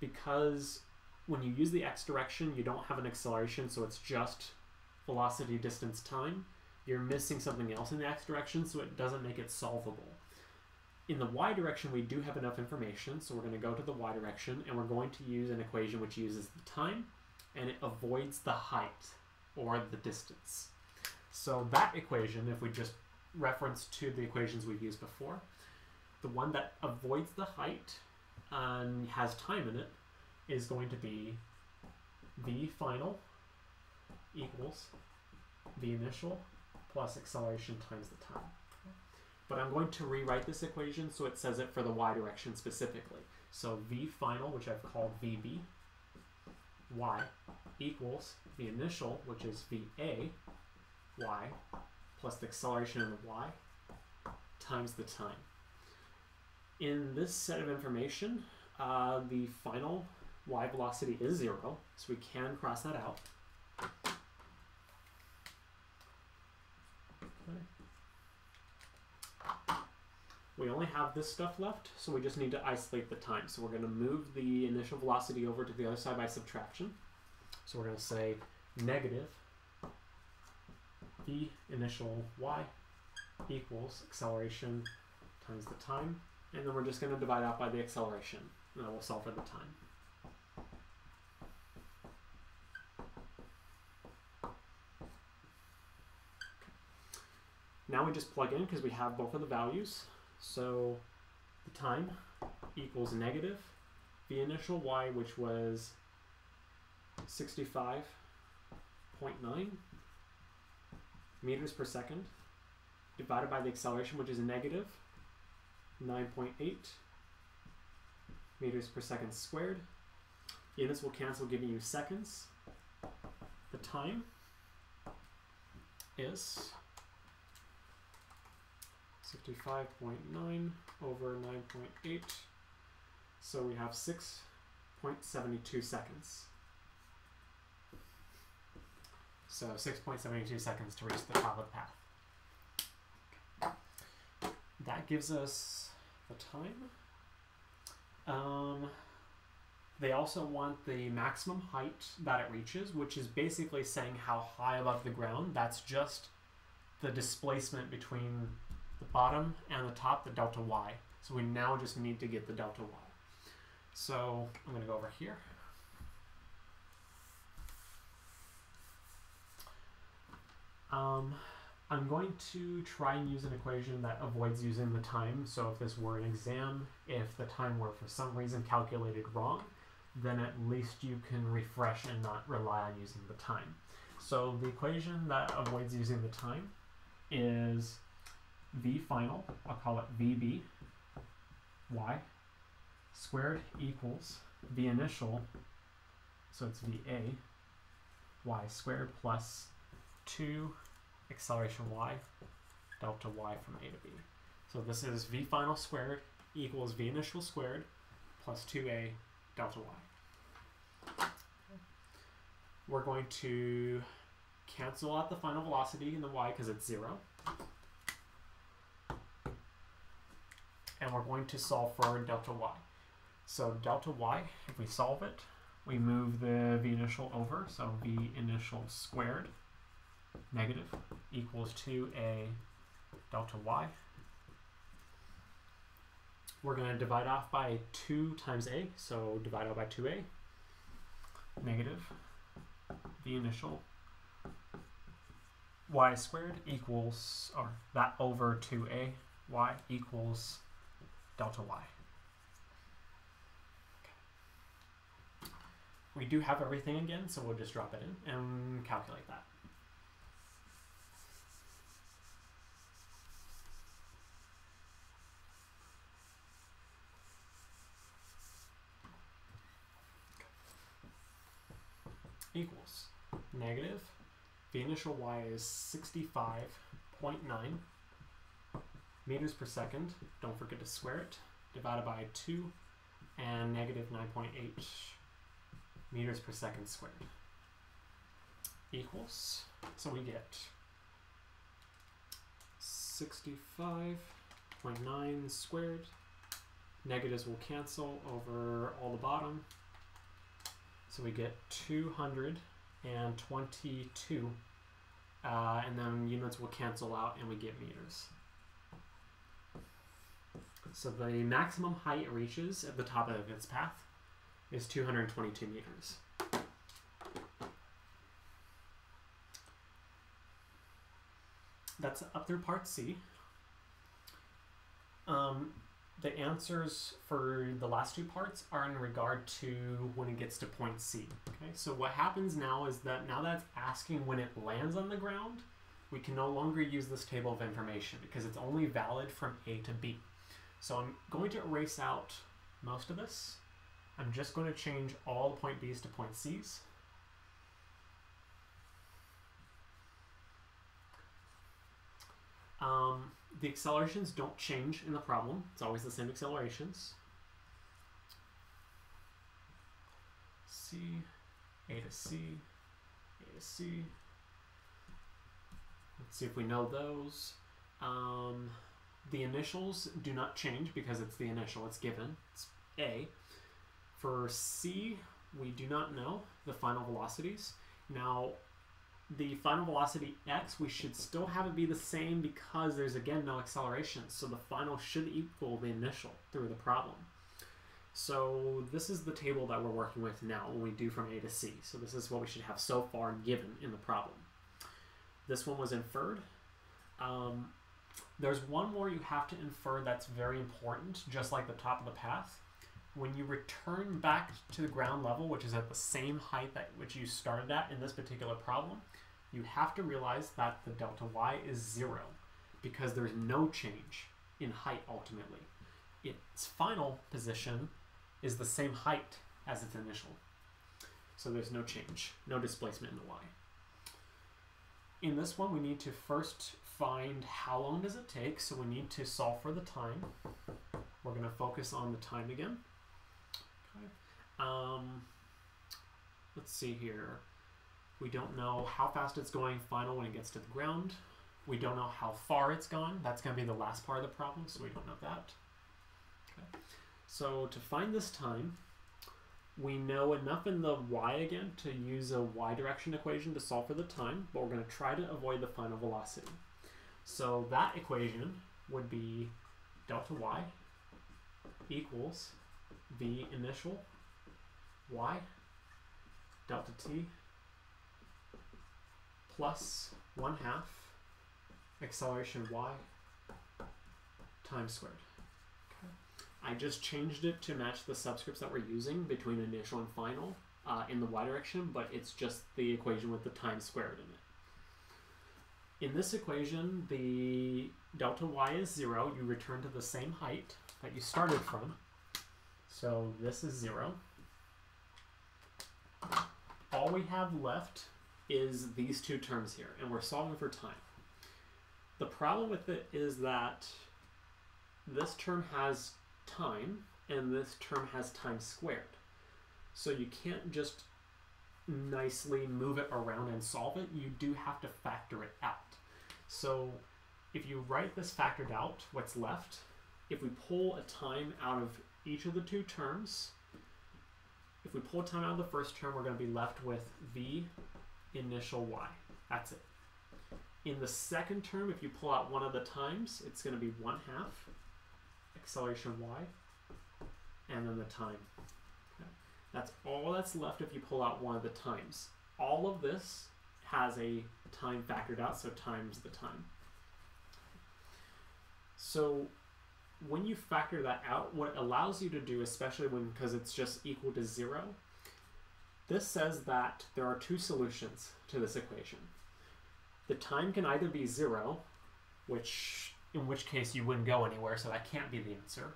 because when you use the x direction, you don't have an acceleration, so it's just velocity, distance, time, you're missing something else in the x direction, so it doesn't make it solvable. In the y direction, we do have enough information, so we're going to go to the y direction, and we're going to use an equation which uses the time, and it avoids the height, or the distance. So that equation, if we just reference to the equations we've used before, the one that avoids the height and has time in it is going to be v final equals v initial plus acceleration times the time. But I'm going to rewrite this equation so it says it for the y direction specifically. So v final, which I've called vb, y equals v initial, which is va, y, plus the acceleration in the y, times the time. In this set of information, the final y velocity is 0, so we can cross that out. Okay. We only have this stuff left, so we just need to isolate the time. So we're going to move the initial velocity over to the other side by subtraction. So we're going to say negative v initial y equals acceleration times the time, and then we're just going to divide out by the acceleration, and then we'll solve for the time. Now we just plug in because we have both of the values. So the time equals negative v initial y, which was 65.9 meters per second, divided by the acceleration, which is negative 9.8 meters per second squared. Units will cancel, giving you seconds. The time is 65.9 over 9.8. So we have 6.72 seconds. So 6.72 seconds to reach the top of the path. That gives us the time. They also want the maximum height that it reaches, which is basically saying how high above the ground. That's just the displacement between the bottom and the top, the delta y. So we now just need to get the delta y. So I'm going to go over here. I'm going to try and use an equation that avoids using the time. So if this were an exam, if the time were for some reason calculated wrong, then at least you can refresh and not rely on using the time. So the equation that avoids using the time is v final, I'll call it vb, y, squared equals v initial, so it's va, y squared plus 2 acceleration y, delta y from a to b. So this is v final squared equals v initial squared plus 2a delta y. We're going to cancel out the final velocity in the y because it's 0. And we're going to solve for delta y. So delta y, if we solve it, we move the v initial over, so v initial squared negative equals 2a delta y. We're going to divide off by 2 times a, so divide out by 2a, negative v initial y squared equals, or that over 2a y equals delta y. Okay. We do have everything again, so we'll just drop it in and calculate that. Equals negative v initial y is 65.9 meters per second, don't forget to square it, divided by 2, and negative 9.8 meters per second squared equals, so we get 65.9 squared, negatives will cancel over all the bottom, so we get 222, and then units will cancel out and we get meters. So the maximum height it reaches at the top of its path is 222 meters. That's up through part C. The answers for the last 2 parts are in regard to when it gets to point C. Okay, so what happens now is that now that it's asking when it lands on the ground, we can no longer use this table of information because it's only valid from A to B. So I'm going to erase out most of this. I'm just going to change all the point B's to point C's. The accelerations don't change in the problem. It's always the same accelerations. C, A to C, A to C. Let's see if we know those. The initials do not change because it's the initial, it's given, it's A. For C, we do not know the final velocities. Now, the final velocity x, we should still have it be the same because there's again no acceleration, so the final should equal the initial through the problem. So this is the table that we're working with now when we do from A to C. So this is what we should have so far given in the problem. This one was inferred. There's one more you have to infer that's very important, just like the top of the path. When you return back to the ground level, which is at the same height at which you started at in this particular problem, you have to realize that the delta y is 0 because there's no change in height ultimately. Its final position is the same height as its initial. So there's no change, no displacement in the y. In this one, we need to first find how long does it take, so we need to solve for the time. We're going to focus on the time again. Okay. Let's see here. We don't know how fast it's going final when it gets to the ground. We don't know how far it's gone. That's going to be the last part of the problem, so we don't know that. Okay. So to find this time, we know enough in the y again to use a y direction equation to solve for the time, but we're going to try to avoid the final velocity. So that equation would be delta y equals v initial y delta t plus 1/2 acceleration y times squared. Okay. I just changed it to match the subscripts that we're using between initial and final in the y direction, but it's just the equation with the time squared in it. In this equation, the delta y is 0. You return to the same height that you started from. So this is 0. All we have left is these two terms here, and we're solving for time. The problem with it is that this term has time, and this term has time squared. So you can't just nicely move it around and solve it. You do have to factor it out. So if you write this factored out, what's left, if we pull a time out of each of the two terms, if we pull time out of the first term, we're going to be left with v initial y. That's it. In the second term, if you pull out one of the times, it's going to be 1/2 acceleration y, and then the time. Okay. That's all that's left if you pull out one of the times. All of this has a time factored out, so times the time. So when you factor that out, what it allows you to do, especially because it's just equal to 0, this says that there are two solutions to this equation. The time can either be 0, in which case you wouldn't go anywhere, so that can't be the answer.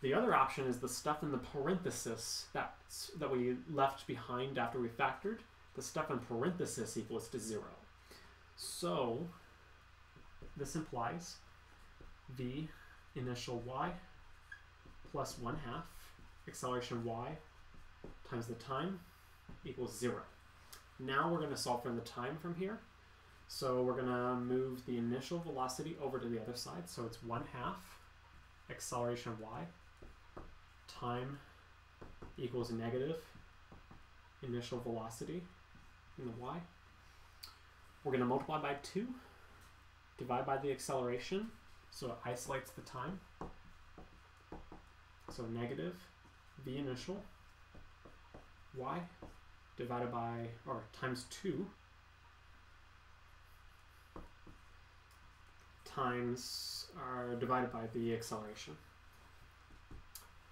The other option is the stuff in the parenthesis that we left behind after we factored. The stuff in parenthesis equals to 0. So this implies v initial y plus 1/2 acceleration y times the time equals 0. Now we're going to solve for the time from here. So we're going to move the initial velocity over to the other side. So it's 1/2 acceleration y. Time equals negative initial velocity in the y. We're going to multiply by 2, divide by the acceleration, so it isolates the time. So negative v initial y divided by, or times 2, times, divided by the acceleration.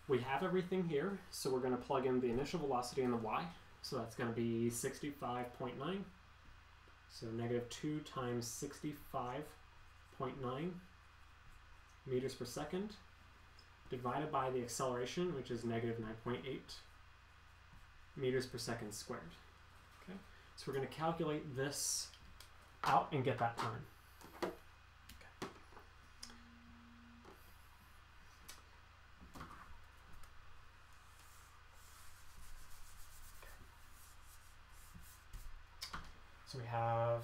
We have everything here, so we're going to plug in the initial velocity in the y. So that's going to be 65.9. So negative 2 times 65.9 meters per second, divided by the acceleration, which is negative 9.8 meters per second squared. Okay, so we're going to calculate this out and get that time. So we have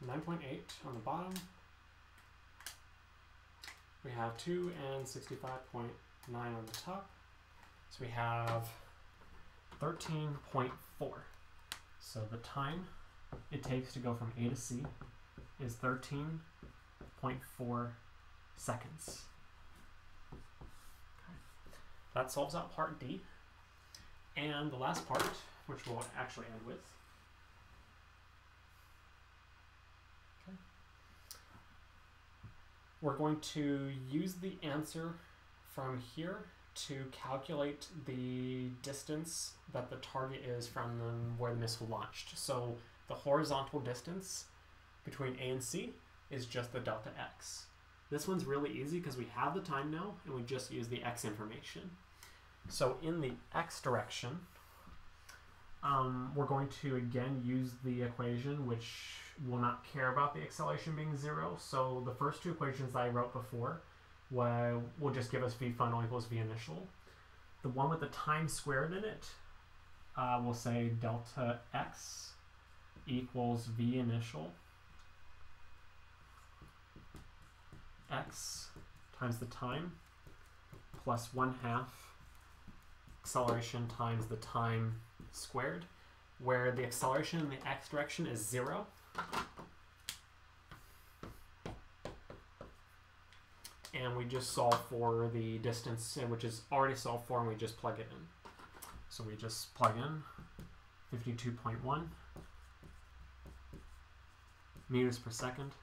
9.8 on the bottom. We have 2 and 65.9 on the top. So we have 13.4. So the time it takes to go from A to C is 13.4 seconds. Okay. That solves out part D. And the last part, which we'll actually end with, we're going to use the answer from here to calculate the distance that the target is from where the missile launched. So the horizontal distance between A and C is just the delta x. This one's really easy because we have the time now and we just use the x information. So in the x direction, we're going to again use the equation which will not care about the acceleration being 0. So the first two equations that I wrote before will just give us v final equals v initial. The one with the time squared in it will say delta x equals v initial x times the time plus 1/2 acceleration times the time squared, where the acceleration in the x direction is 0. And we just solve for the distance, which is already solved for, and we just plug it in. So we just plug in 52.1 meters per second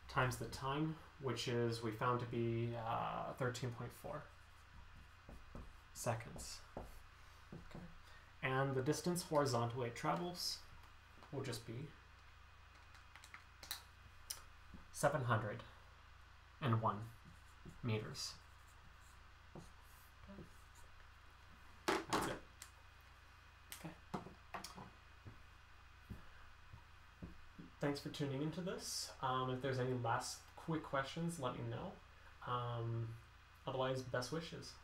times the time, which is we found to be 13.4 seconds. Okay. And the distance horizontally it travels will just be 701 meters. Okay. That's it. Okay. Thanks for tuning into this. If there's any last quick questions, let me know. Otherwise, best wishes.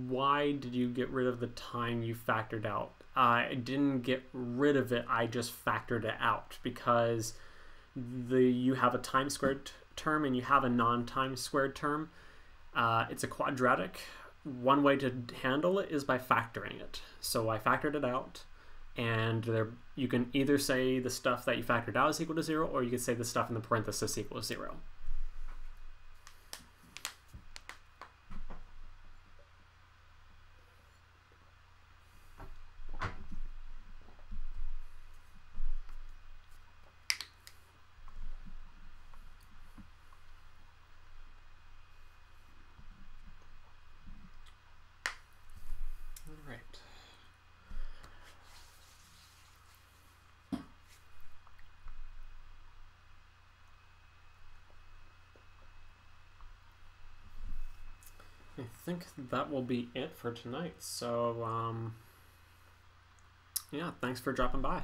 Why did you get rid of the time you factored out? I didn't get rid of it, I just factored it out because you have a time squared term and you have a non-time squared term. It's a quadratic. One way to handle it is by factoring it. So I factored it out, and you can either say the stuff that you factored out is equal to 0, or you can say the stuff in the parenthesis equals 0. I think that will be it for tonight. So, yeah, thanks for dropping by.